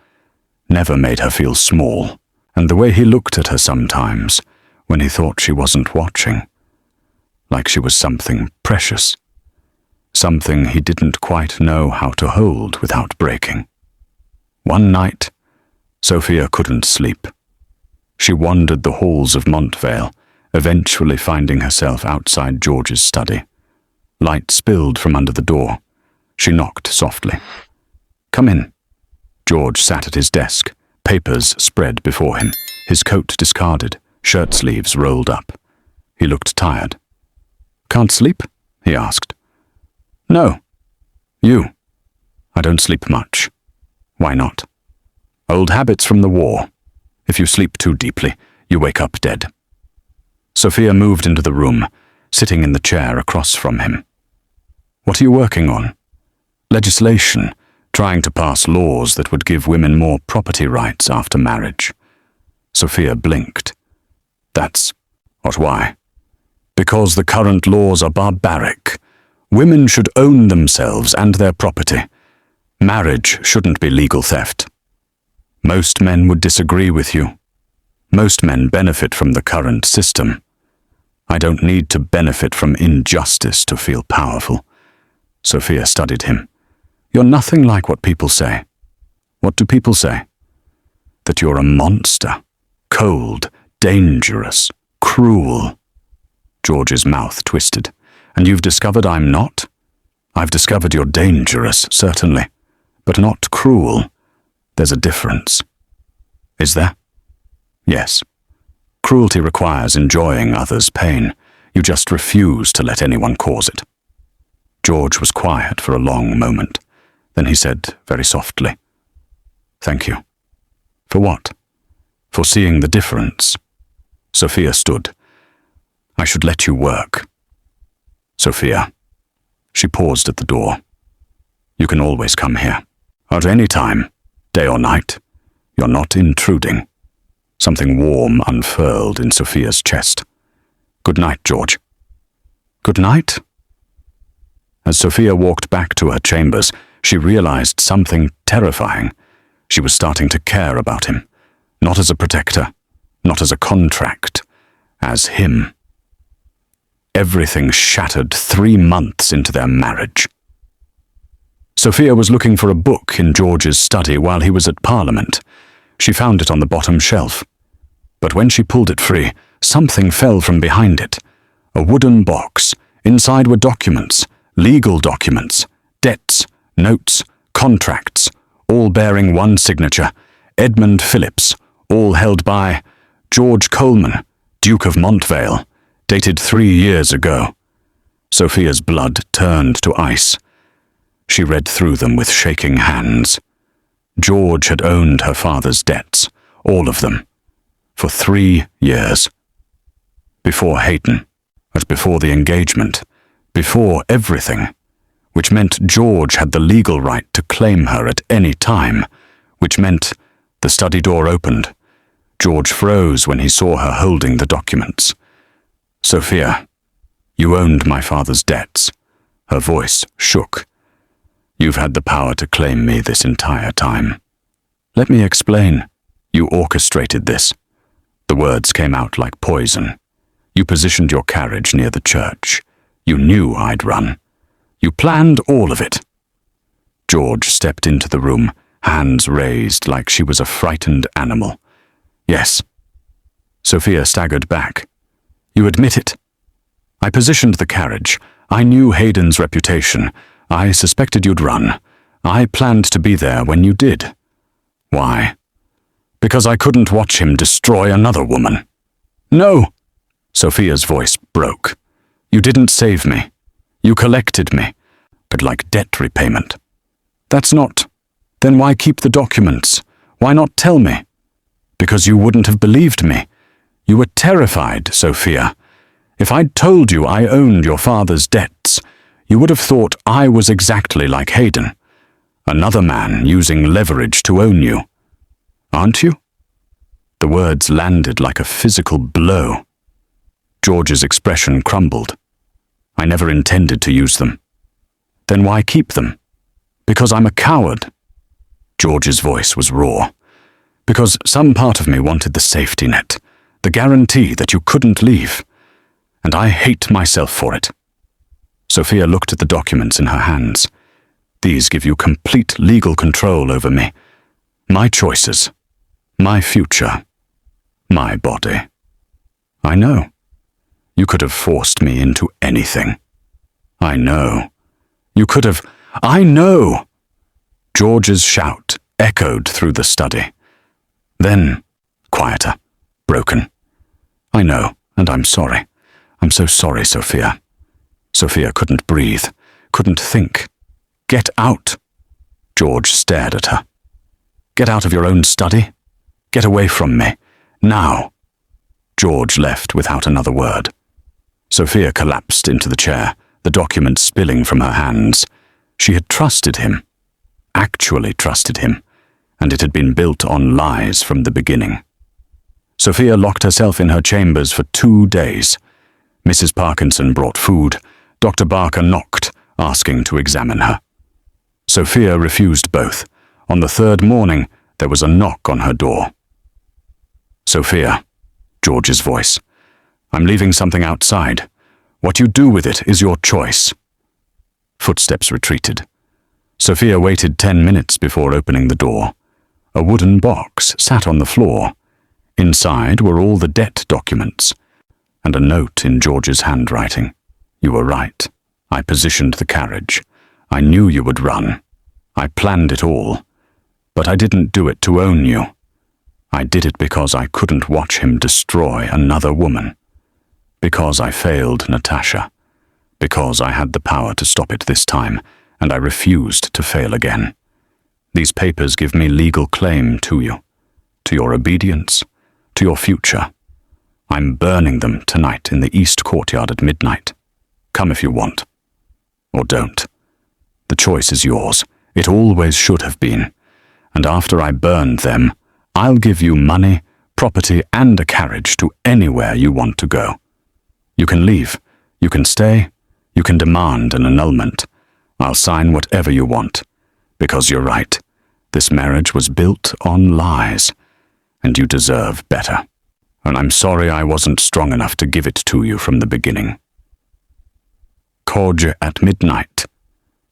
never made her feel small. And the way he looked at her sometimes, when he thought she wasn't watching, like she was something precious, something he didn't quite know how to hold without breaking. One night, Sofia couldn't sleep. She wandered the halls of Montvale, eventually finding herself outside George's study. Light spilled from under the door. She knocked softly. Come in. George sat at his desk, papers spread before him, his coat discarded, shirt sleeves rolled up. He looked tired. Can't sleep? He asked. No. You? I don't sleep much. Why not? Old habits from the war. If you sleep too deeply, you wake up dead. Sofia moved into the room, sitting in the chair across from him. "What are you working on?" "Legislation, trying to pass laws that would give women more property rights after marriage." Sofia blinked. "That's what, why?" "Because the current laws are barbaric. Women should own themselves and their property. Marriage shouldn't be legal theft." "Most men would disagree with you. Most men benefit from the current system. I don't need to benefit from injustice to feel powerful." Sofia studied him. "You're nothing like what people say." "What do people say?" "That you're a monster. Cold, dangerous, cruel." George's mouth twisted. "And you've discovered I'm not?" "I've discovered you're dangerous, certainly, but not cruel. There's a difference." "Is there?" "Yes. Cruelty requires enjoying others' pain. You just refuse to let anyone cause it." George was quiet for a long moment. Then he said very softly, "Thank you." "For what?" "For seeing the difference." Sofia stood. "I should let you work." "Sofia." She paused at the door. "You can always come here. At any time, day or night. You're not intruding." Something warm unfurled in Sofia's chest. "Good night, George." "Good night?" As Sofia walked back to her chambers, she realized something terrifying. She was starting to care about him, not as a protector, not as a contract, as him. Everything shattered 3 months into their marriage. Sofia was looking for a book in George's study while he was at Parliament. She found it on the bottom shelf. But when she pulled it free, something fell from behind it. A wooden box. Inside were documents, legal documents, debts, notes, contracts, all bearing one signature, Edmund Phillips, all held by George Coleman, Duke of Montvale, dated 3 years ago. Sofia's blood turned to ice. She read through them with shaking hands. George had owned her father's debts, all of them, for 3 years. Before Hayden, but before the engagement, before everything, which meant George had the legal right to claim her at any time, which meant the study door opened. George froze when he saw her holding the documents. "Sofia, you owned my father's debts." Her voice shook. "You've had the power to claim me this entire time." "Let me explain. You orchestrated this." The words came out like poison. "You positioned your carriage near the church. You knew I'd run. You planned all of it." George stepped into the room, hands raised like she was a frightened animal. "Yes." Sofia staggered back. "You admit it?" "I positioned the carriage. I knew Hayden's reputation. I suspected you'd run. I planned to be there when you did." "Why?" "Because I couldn't watch him destroy another woman." "No!" Sofia's voice broke. "You didn't save me. You collected me, but like debt repayment." "That's not... Then why keep the documents? Why not tell me?" "Because you wouldn't have believed me. You were terrified, Sofia. If I'd told you I owned your father's debts, you would have thought I was exactly like Hayden. Another man using leverage to own you. Aren't you?" The words landed like a physical blow. George's expression crumbled. "I never intended to use them." "Then why keep them?" "Because I'm a coward." George's voice was raw. "Because some part of me wanted the safety net, the guarantee that you couldn't leave. And I hate myself for it." Sofia looked at the documents in her hands. "These give you complete legal control over me. My choices. My future. My body." "I know. You could have forced me into anything." "I know. You could have... I know!" George's shout echoed through the study. Then, quieter, broken. "I know, and I'm sorry. I'm so sorry, Sofia." Sofia couldn't breathe, couldn't think. "Get out!" George stared at her. "Get out of your own study. Get away from me. Now." George left without another word. Sophia collapsed into the chair, the document spilling from her hands. She had trusted him, actually trusted him, and it had been built on lies from the beginning. Sophia locked herself in her chambers for 2 days. Mrs. Parkinson brought food. Dr. Barker knocked, asking to examine her. Sophia refused both. On the 3rd morning, there was a knock on her door. "Sophia," George's voice, "I'm leaving something outside. What you do with it is your choice." Footsteps retreated. Sophia waited 10 minutes before opening the door. A wooden box sat on the floor. Inside were all the debt documents, and a note in George's handwriting. "You were right. I positioned the carriage. I knew you would run. I planned it all. But I didn't do it to own you. I did it because I couldn't watch him destroy another woman. Because I failed Natasha. Because I had the power to stop it this time, and I refused to fail again. These papers give me legal claim to you, to your obedience, to your future. I'm burning them tonight in the East Courtyard at midnight. Come if you want. Or don't. The choice is yours. It always should have been. And after I burned them, I'll give you money, property, and a carriage to anywhere you want to go. You can leave. You can stay. You can demand an annulment. I'll sign whatever you want. Because you're right. This marriage was built on lies. And you deserve better. And I'm sorry I wasn't strong enough to give it to you from the beginning." Codge at midnight.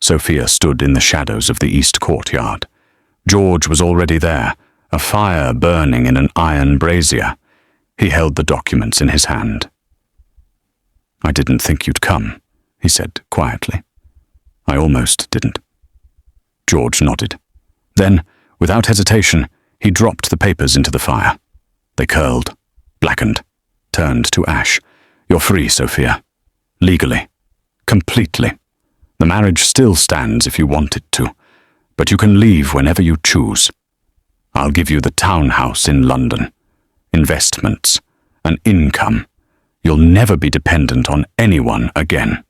Sophia stood in the shadows of the East Courtyard. George was already there, a fire burning in an iron brazier. He held the documents in his hand. "I didn't think you'd come," he said quietly. "I almost didn't." George nodded. Then, without hesitation, he dropped the papers into the fire. They curled, blackened, turned to ash. "You're free, Sophia. Legally. Completely. The marriage still stands if you want it to, but you can leave whenever you choose. I'll give you the townhouse in London, investments, an income. You'll never be dependent on anyone again."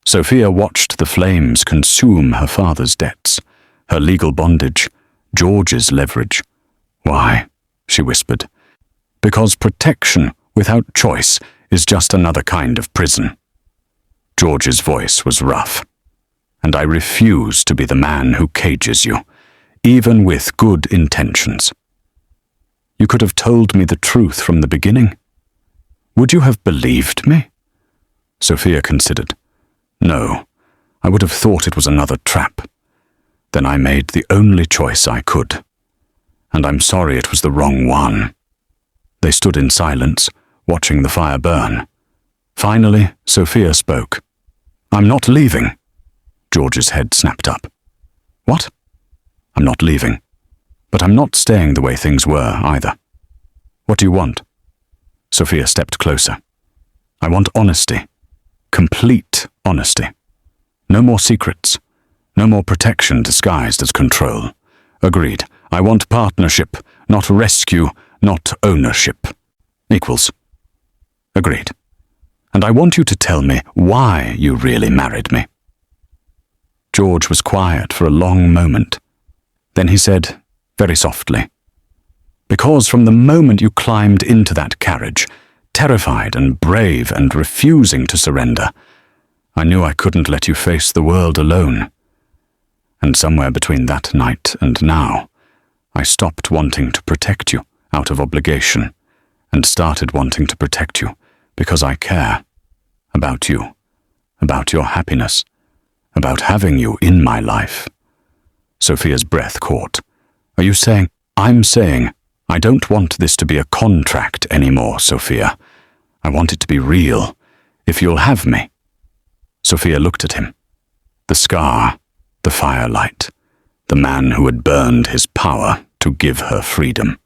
Sophia watched the flames consume her father's debts, her legal bondage, George's leverage. "Why?" she whispered. "Because protection without choice is just another kind of prison." George's voice was rough. "And I refuse to be the man who cages you, even with good intentions. You could have told me the truth from the beginning. Would you have believed me?" Sophia considered. "No, I would have thought it was another trap. Then I made the only choice I could. And I'm sorry it was the wrong one." They stood in silence, watching the fire burn. Finally, Sophia spoke. "I'm not leaving." George's head snapped up. "What?" "I'm not leaving. But I'm not staying the way things were, either. What do you want?" Sophia stepped closer. "I want honesty. Complete honesty. No more secrets. No more protection disguised as control. Agreed. I want partnership, not rescue, not ownership. Equals. Agreed. And I want you to tell me why you really married me." George was quiet for a long moment. Then he said, very softly, "Because from the moment you climbed into that carriage, terrified and brave and refusing to surrender, I knew I couldn't let you face the world alone. And somewhere between that night and now, I stopped wanting to protect you out of obligation and started wanting to protect you because I care about you, about your happiness, about having you in my life." Sophia's breath caught. "Are you saying—" "I'm saying I don't want this to be a contract anymore, Sophia. I want it to be real, if you'll have me." Sophia looked at him. The scar, the firelight, the man who had burned his power to give her freedom.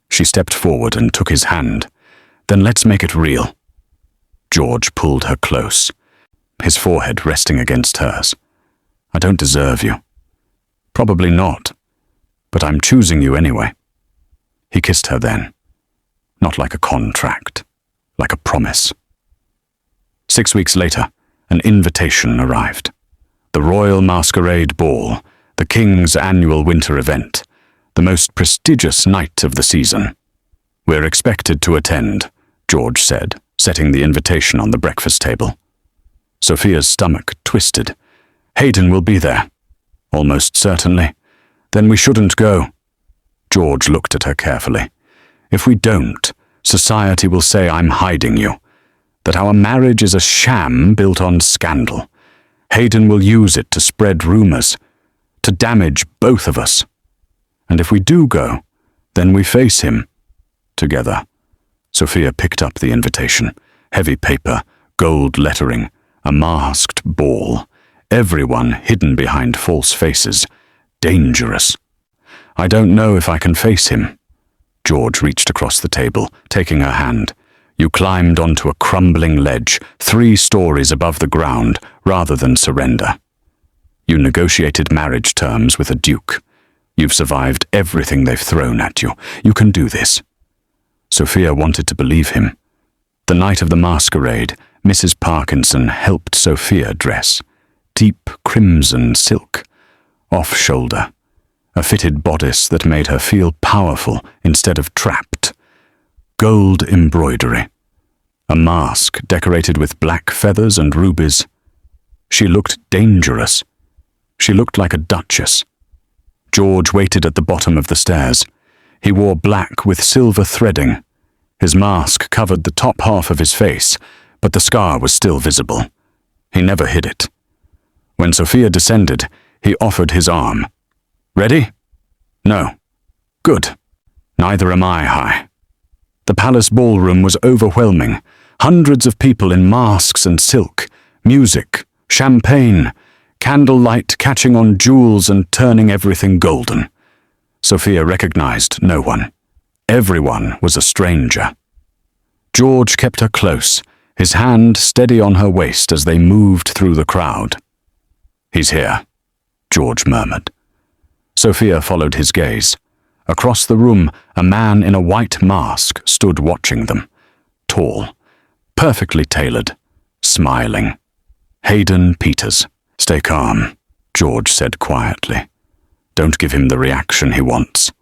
She stepped forward and took his hand. "Then let's make it real." George pulled her close, his forehead resting against hers. "I don't deserve you. Probably not, but I'm choosing you anyway." He kissed her then, not like a contract, like a promise. 6 weeks later, an invitation arrived. The Royal Masquerade Ball, the King's annual winter event, the most prestigious night of the season. "We're expected to attend," George said, setting the invitation on the breakfast table. Sophia's stomach twisted. "Hayden will be there." "Almost certainly." "Then we shouldn't go." George looked at her carefully. "If we don't, society will say I'm hiding you, that our marriage is a sham built on scandal. Hayden will use it to spread rumors, to damage both of us. And if we do go, then we face him. Together." Sophia picked up the invitation. Heavy paper, gold lettering, a masked ball, everyone hidden behind false faces. Dangerous. "I don't know if I can face him." George reached across the table, taking her hand. "You climbed onto a crumbling ledge, 3 stories above the ground, rather than surrender. You negotiated marriage terms with a duke. You've survived everything they've thrown at you. You can do this." Sophia wanted to believe him. The night of the masquerade, Mrs. Parkinson helped Sophia dress. Deep crimson silk, off-shoulder, a fitted bodice that made her feel powerful instead of trapped. Gold embroidery, a mask decorated with black feathers and rubies. She looked dangerous. She looked like a duchess. George waited at the bottom of the stairs. He wore black with silver threading. His mask covered the top half of his face, but the scar was still visible. He never hid it. When Sophia descended, he offered his arm. "Ready?" "No." "Good. Neither am I, High." The palace ballroom was overwhelming. Hundreds of people in masks and silk, music, champagne, candlelight catching on jewels and turning everything golden. Sophia recognized no one. Everyone was a stranger. George kept her close, his hand steady on her waist as they moved through the crowd. "He's here," George murmured. Sophia followed his gaze. Across the room, a man in a white mask stood watching them. Tall, perfectly tailored, smiling. Hayden Peters. "Stay calm," George said quietly. "Don't give him the reaction he wants."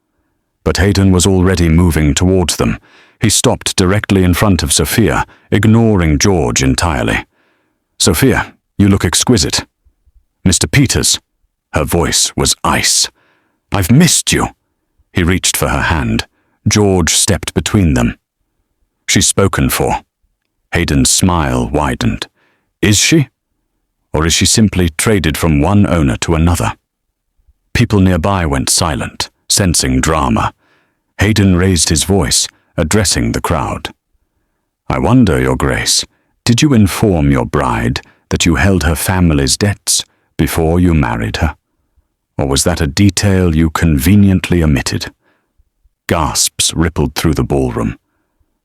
But Hayden was already moving towards them. He stopped directly in front of Sophia, ignoring George entirely. "Sophia, you look exquisite." "Mr. Peters." Her voice was ice. "I've missed you." He reached for her hand. George stepped between them. "She's spoken for." Hayden's smile widened. "Is she? Or is she simply traded from one owner to another?" People nearby went silent, sensing drama. Hayden raised his voice, addressing the crowd. "I wonder, Your Grace, did you inform your bride that you held her family's debts before you married her? Or was that a detail you conveniently omitted?" Gasps rippled through the ballroom.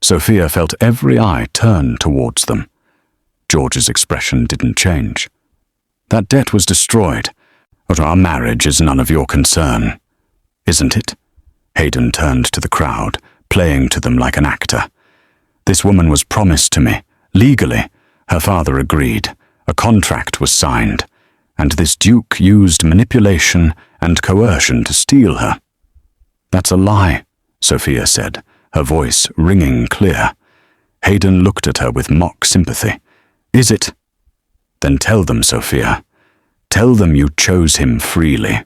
Sophia felt every eye turn towards them. George's expression didn't change. "That debt was destroyed, but our marriage is none of your concern, isn't it?" Hayden turned to the crowd, playing to them like an actor. "This woman was promised to me, legally. Her father agreed. A contract was signed, and this duke used manipulation and coercion to steal her." "That's a lie," Sophia said, her voice ringing clear. Hayden looked at her with mock sympathy. "Is it? Then tell them, Sophia. Tell them you chose him freely,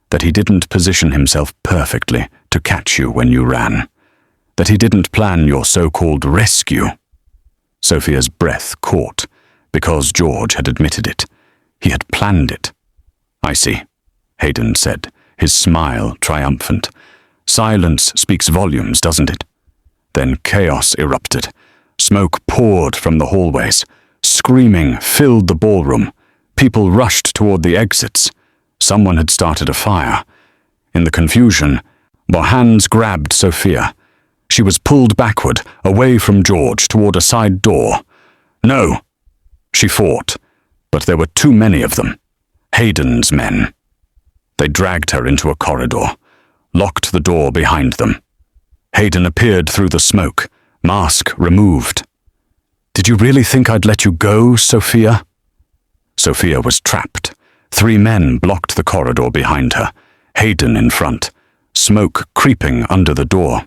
that he didn't position himself perfectly to catch you when you ran, that he didn't plan your so-called rescue." Sophia's breath caught, because George had admitted it. He had planned it. "I see," Hayden said, his smile triumphant. "Silence speaks volumes, doesn't it?" Then chaos erupted. Smoke poured from the hallways. Screaming filled the ballroom. People rushed toward the exits. Someone had started a fire. In the confusion, their hands grabbed Sophia. She was pulled backward, away from George, toward a side door. "No!" She fought, but there were too many of them. Hayden's men. They dragged her into a corridor, locked the door behind them. Hayden appeared through the smoke, mask removed. Did you really think I'd let you go, Sofia? Sofia was trapped. 3 men blocked the corridor behind her, Hayden in front, smoke creeping under the door.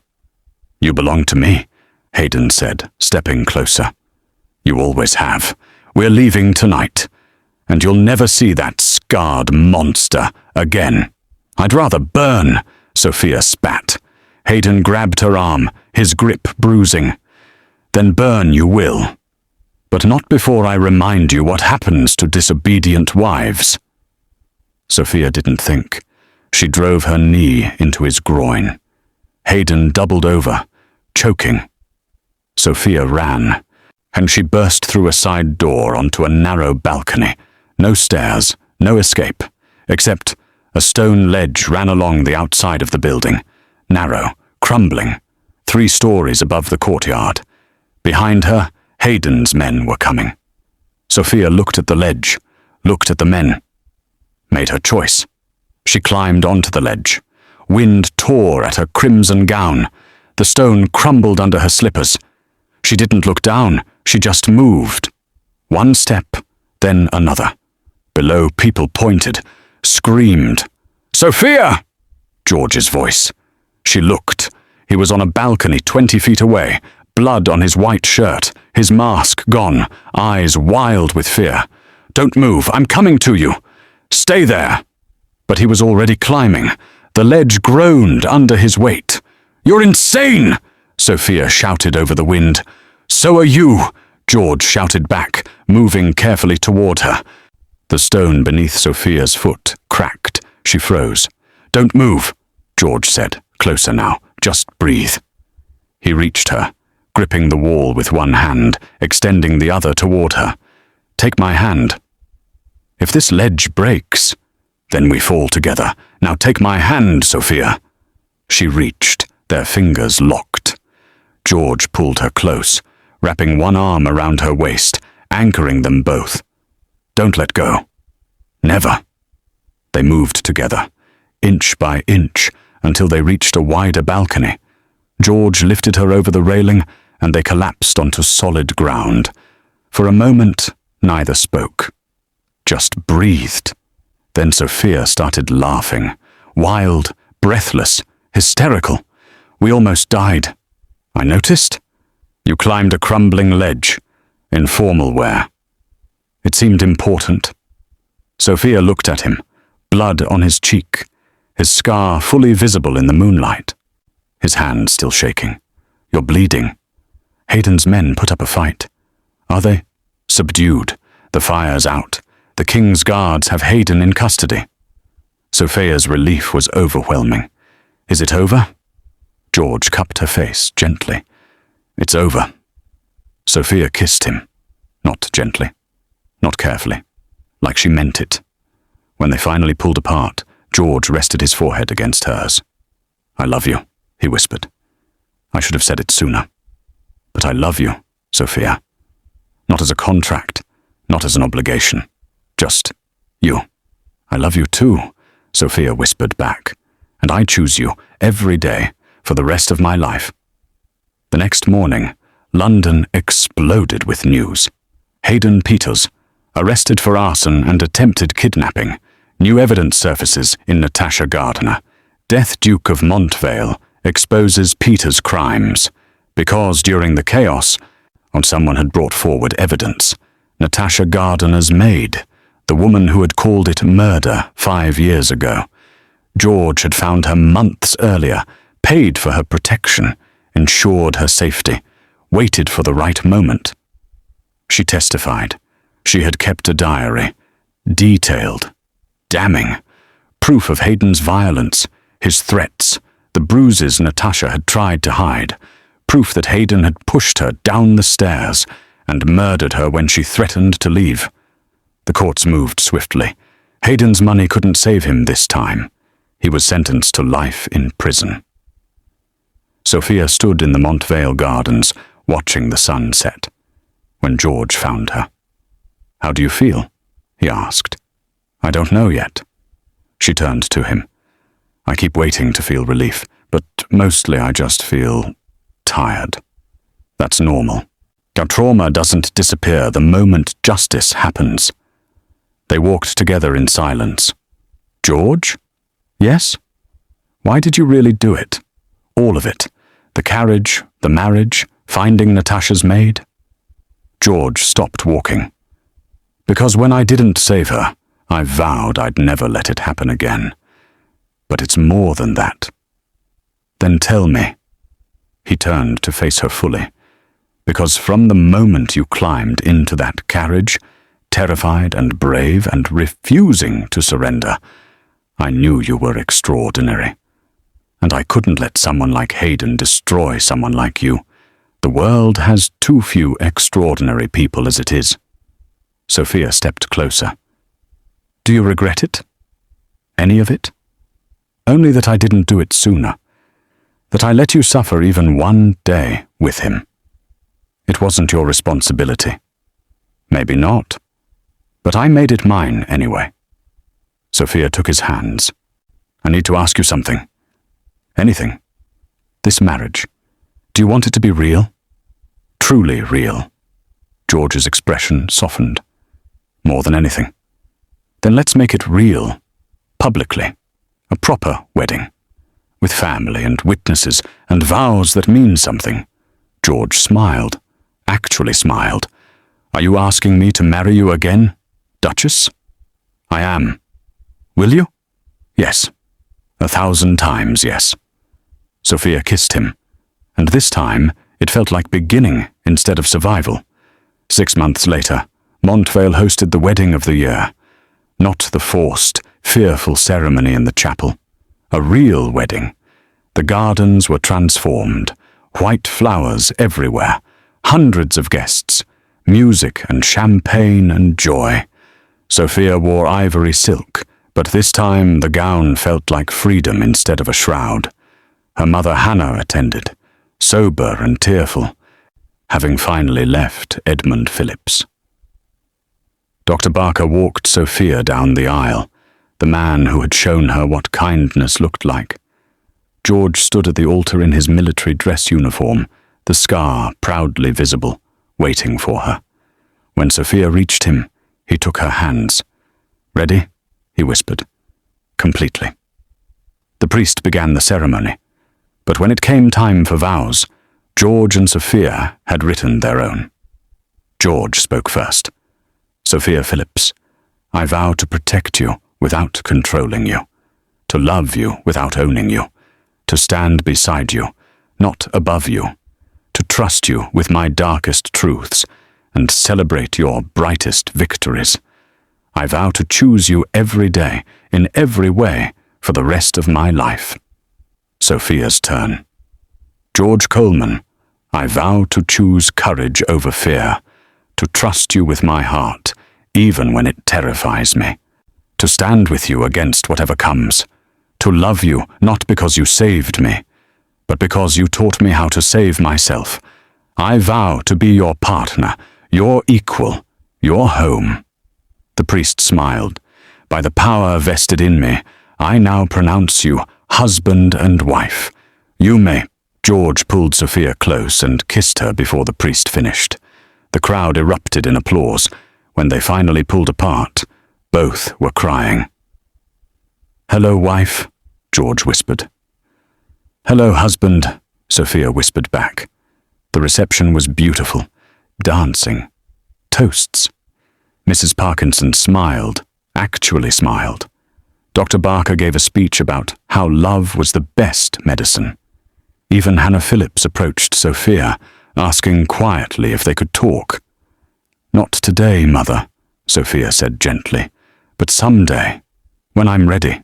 You belong to me, Hayden said, stepping closer. You always have. We're leaving tonight, and you'll never see that scarred monster again. I'd rather burn, Sofia spat. Hayden grabbed her arm, his grip bruising. Then burn you will. But not before I remind you what happens to disobedient wives. Sofia didn't think. She drove her knee into his groin. Hayden doubled over, choking. Sofia ran, and she burst through a side door onto a narrow balcony. No stairs, no escape, except a stone ledge ran along the outside of the building, narrow, crumbling, 3 stories above the courtyard. Behind her, Hayden's men were coming. Sofia looked at the ledge, looked at the men, made her choice. She climbed onto the ledge. Wind tore at her crimson gown. The stone crumbled under her slippers. She didn't look down, she just moved. 1 step, then another. Below, people pointed, screamed. Sofia! George's voice. She looked. He was on a balcony 20 feet away, blood on his white shirt, his mask gone, eyes wild with fear. Don't move, I'm coming to you. Stay there. But he was already climbing. The ledge groaned under his weight. You're insane! Sofia shouted over the wind. So are you, George shouted back, moving carefully toward her. The stone beneath Sofia's foot cracked. She froze. Don't move, George said, closer now. Just breathe. He reached her, gripping the wall with one hand, extending the other toward her. Take my hand. If this ledge breaks, then we fall together. Now take my hand, Sofia. She reached, their fingers locked. George pulled her close, wrapping one arm around her waist, anchoring them both. Don't let go. Never. They moved together, inch by inch, until they reached a wider balcony. George lifted her over the railing, and they collapsed onto solid ground. For a moment, neither spoke, just breathed. Then Sofia started laughing, wild, breathless, hysterical. We almost died. I noticed. You climbed a crumbling ledge, in formal wear. It seemed important. Sofia looked at him, blood on his cheek, his scar fully visible in the moonlight. His hand still shaking. You're bleeding. Hayden's men put up a fight. Are they? Subdued. The fire's out. The king's guards have Hayden in custody. Sofia's relief was overwhelming. Is it over? George cupped her face gently. It's over. Sofia kissed him. Not gently. Not carefully. Like she meant it. When they finally pulled apart, George rested his forehead against hers. I love you, he whispered. I should have said it sooner. But I love you, Sofia. Not as a contract, not as an obligation. Just you. I love you too, Sofia whispered back. And I choose you every day for the rest of my life. The next morning, London exploded with news. Hayden Peters, arrested for arson and attempted kidnapping. New evidence surfaces in Natasha Gardiner. Death Duke of Montvale exposes Peters' crimes. Because during the chaos, someone had brought forward evidence. Natasha Gardiner's maid, the woman who had called it murder 5 years ago. George had found her months earlier, paid for her protection, ensured her safety, waited for the right moment. She testified. She had kept a diary, detailed, damning, proof of Hayden's violence, his threats, the bruises Natasha had tried to hide, proof that Hayden had pushed her down the stairs and murdered her when she threatened to leave. The courts moved swiftly. Hayden's money couldn't save him this time. He was sentenced to life in prison. Sofia stood in the Montvale gardens, watching the sun set, when George found her. How do you feel? He asked. I don't know yet. She turned to him. I keep waiting to feel relief, but mostly I just feel tired. That's normal. Our trauma doesn't disappear the moment justice happens. They walked together in silence. George? Yes? Why did you really do it? All of it. The carriage, the marriage, finding Natasha's maid? George stopped walking. Because when I didn't save her, I vowed I'd never let it happen again. But it's more than that. Then tell me. He turned to face her fully. Because from the moment you climbed into that carriage, terrified and brave and refusing to surrender, I knew you were extraordinary. And I couldn't let someone like Hayden destroy someone like you. The world has too few extraordinary people as it is. Sofia stepped closer. Do you regret it? Any of it? Only that I didn't do it sooner. That I let you suffer even one day with him. It wasn't your responsibility. Maybe not. But I made it mine anyway. Sofia took his hands. I need to ask you something. Anything. This marriage. Do you want it to be real? Truly real. George's expression softened. More than anything. Then let's make it real. Publicly. A proper wedding. With family and witnesses and vows that mean something. George smiled. Actually smiled. Are you asking me to marry you again, Duchess? I am. Will you? Yes. 1,000 times yes. Sofia kissed him, and this time it felt like beginning instead of survival. 6 months later, Montvale hosted the wedding of the year. Not the forced, fearful ceremony in the chapel. A real wedding. The gardens were transformed, white flowers everywhere, hundreds of guests, music and champagne and joy. Sofia wore ivory silk, but this time the gown felt like freedom instead of a shroud. Her mother Hannah attended, sober and tearful, having finally left Edmund Phillips. Dr. Barker walked Sofia down the aisle, the man who had shown her what kindness looked like. George stood at the altar in his military dress uniform, the scar proudly visible, waiting for her. When Sofia reached him, he took her hands. Ready? He whispered. Completely. The priest began the ceremony, but when it came time for vows, George and Sofia had written their own. George spoke first. Sofia Phillips, I vow to protect you without controlling you, to love you without owning you, to stand beside you, not above you, to trust you with my darkest truths and celebrate your brightest victories. I vow to choose you every day, in every way, for the rest of my life. Sofia's turn. George Coleman, I vow to choose courage over fear, to trust you with my heart, even when it terrifies me, to stand with you against whatever comes, to love you not because you saved me, but because you taught me how to save myself. I vow to be your partner, your equal, your home. The priest smiled. By the power vested in me, I now pronounce you husband and wife. You may. George pulled Sofia close and kissed her before the priest finished. The crowd erupted in applause. When they finally pulled apart, both were crying. Hello, wife, George whispered. Hello, husband, Sofia whispered back. The reception was beautiful. Dancing. Toasts. Mrs. Parkinson smiled, actually smiled. Dr. Barker gave a speech about how love was the best medicine. Even Hannah Phillips approached Sofia, asking quietly if they could talk. Not today, Mother, Sofia said gently, but someday, when I'm ready.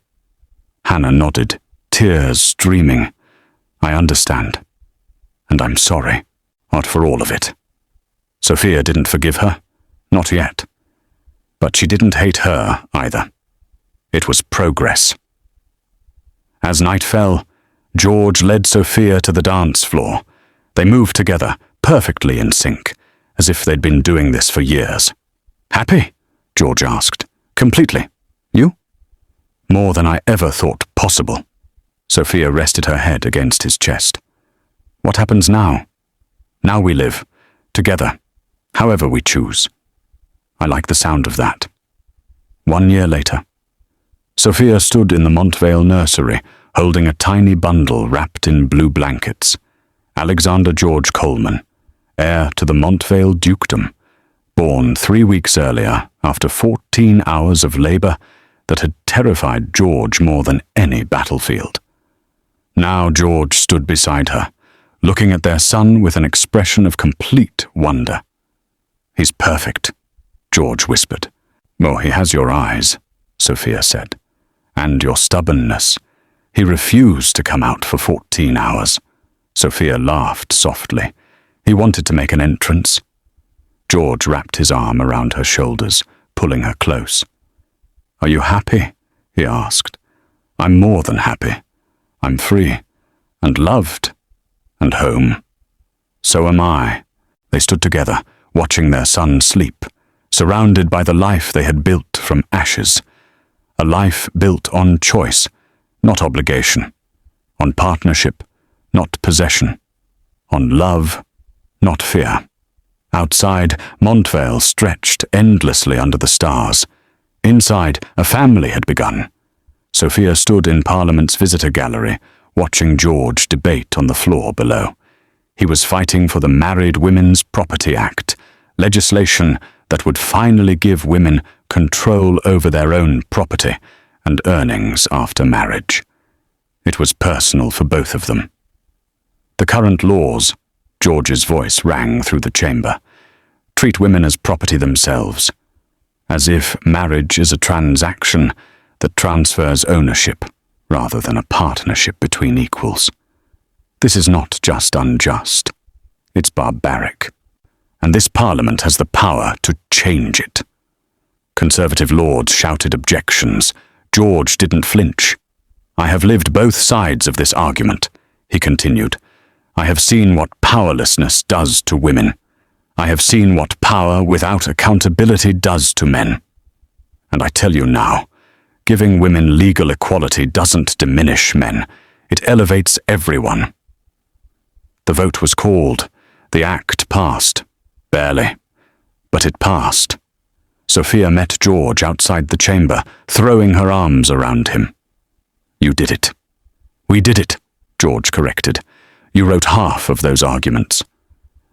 Hannah nodded, tears streaming. I understand. And I'm sorry, not for all of it. Sofia didn't forgive her, not yet. But she didn't hate her either. It was progress. As night fell, George led Sofia to the dance floor. They moved together, perfectly in sync, as if they'd been doing this for years. Happy? George asked. Completely. You? More than I ever thought possible. Sofia rested her head against his chest. What happens now? Now we live, together, however we choose. I like the sound of that. 1 year later, Sofia stood in the Montvale nursery, holding a tiny bundle wrapped in blue blankets. Alexander George Coleman, heir to the Montvale dukedom, born 3 weeks earlier after 14 hours of labor that had terrified George more than any battlefield. Now George stood beside her, looking at their son with an expression of complete wonder. "He's perfect," George whispered. "Oh, he has your eyes," Sofia said, "and your stubbornness. He refused to come out for 14 hours. Sofia laughed softly. He wanted to make an entrance. George wrapped his arm around her shoulders, pulling her close. "Are you happy?" he asked. "I'm more than happy. I'm free, and loved, and home." "So am I." They stood together, watching their son sleep, surrounded by the life they had built from ashes. A life built on choice, not obligation. On partnership, not possession. On love, not fear. Outside, Montvale stretched endlessly under the stars. Inside, a family had begun. Sofia stood in Parliament's visitor gallery, watching George debate on the floor below. He was fighting for the Married Women's Property Act, legislation that would finally give women control over their own property and earnings after marriage. It was personal for both of them. The current laws, George's voice rang through the chamber, treat women as property themselves, as if marriage is a transaction that transfers ownership rather than a partnership between equals. This is not just unjust, it's barbaric, and this Parliament has the power to change it. Conservative lords shouted objections. George didn't flinch. "I have lived both sides of this argument," he continued. "I have seen what powerlessness does to women. I have seen what power without accountability does to men. And I tell you now, giving women legal equality doesn't diminish men. It elevates everyone." The vote was called. The act passed. Barely. But it passed. Sofia met George outside the chamber, throwing her arms around him. "You did it." "We did it," George corrected. "You wrote half of those arguments.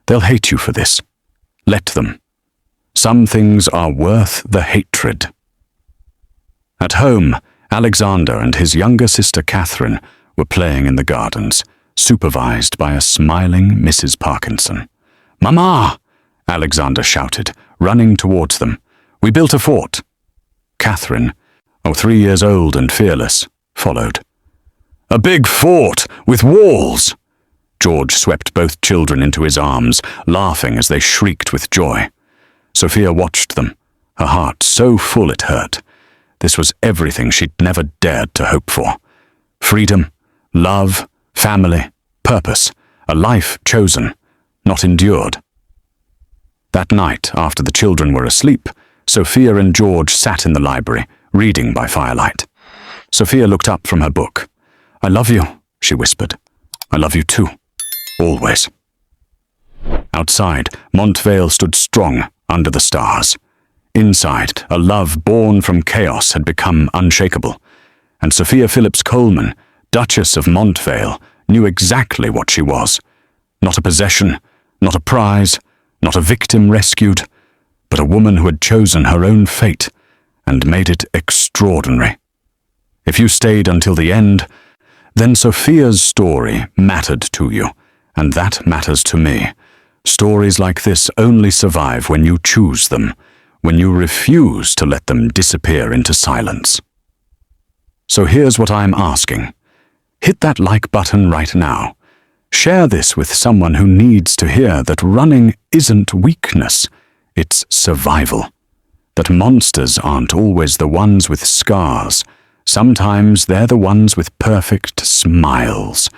They'll hate you for this. Let them. Some things are worth the hatred." At home, Alexander and his younger sister Catherine were playing in the gardens, supervised by a smiling Mrs. Parkinson. "Mama!" Alexander shouted, running towards them. "We built a fort." Catherine, 3 years old and fearless, followed. "A big fort with walls!" George swept both children into his arms, laughing as they shrieked with joy. Sofia watched them, her heart so full it hurt. This was everything she'd never dared to hope for. Freedom, love, family, purpose, a life chosen, not endured. That night, after the children were asleep, Sofia and George sat in the library, reading by firelight. Sofia looked up from her book. "I love you," she whispered. "I love you too. Always." Outside, Montvale stood strong under the stars. Inside, a love born from chaos had become unshakable, and Sofia Phillips Coleman, Duchess of Montvale, knew exactly what she was. Not a possession, not a prize, not a victim rescued, but a woman who had chosen her own fate and made it extraordinary. If you stayed until the end, then Sofia's story mattered to you, and that matters to me. Stories like this only survive when you choose them, when you refuse to let them disappear into silence. So here's what I'm asking. Hit that like button right now. Share this with someone who needs to hear that running isn't weakness, it's survival. That monsters aren't always the ones with scars. Sometimes they're the ones with perfect smiles.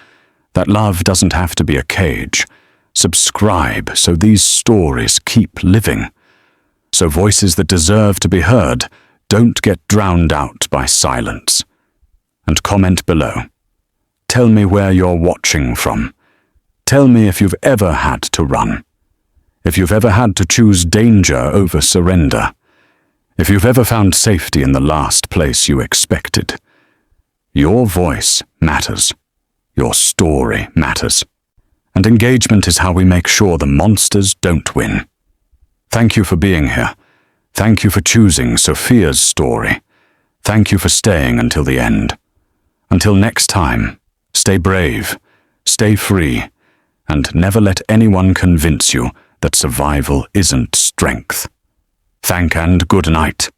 That love doesn't have to be a cage. Subscribe so these stories keep living. So voices that deserve to be heard don't get drowned out by silence. And comment below. Tell me where you're watching from. Tell me if you've ever had to run. if you've ever had to choose danger over surrender, if you've ever found safety in the last place you expected, your voice matters. Your story matters. And engagement is how we make sure the monsters don't win. Thank you for being here. Thank you for choosing Sofia's story. Thank you for staying until the end. Until next time, stay brave, stay free, and never let anyone convince you that survival isn't strength. Thank and good night.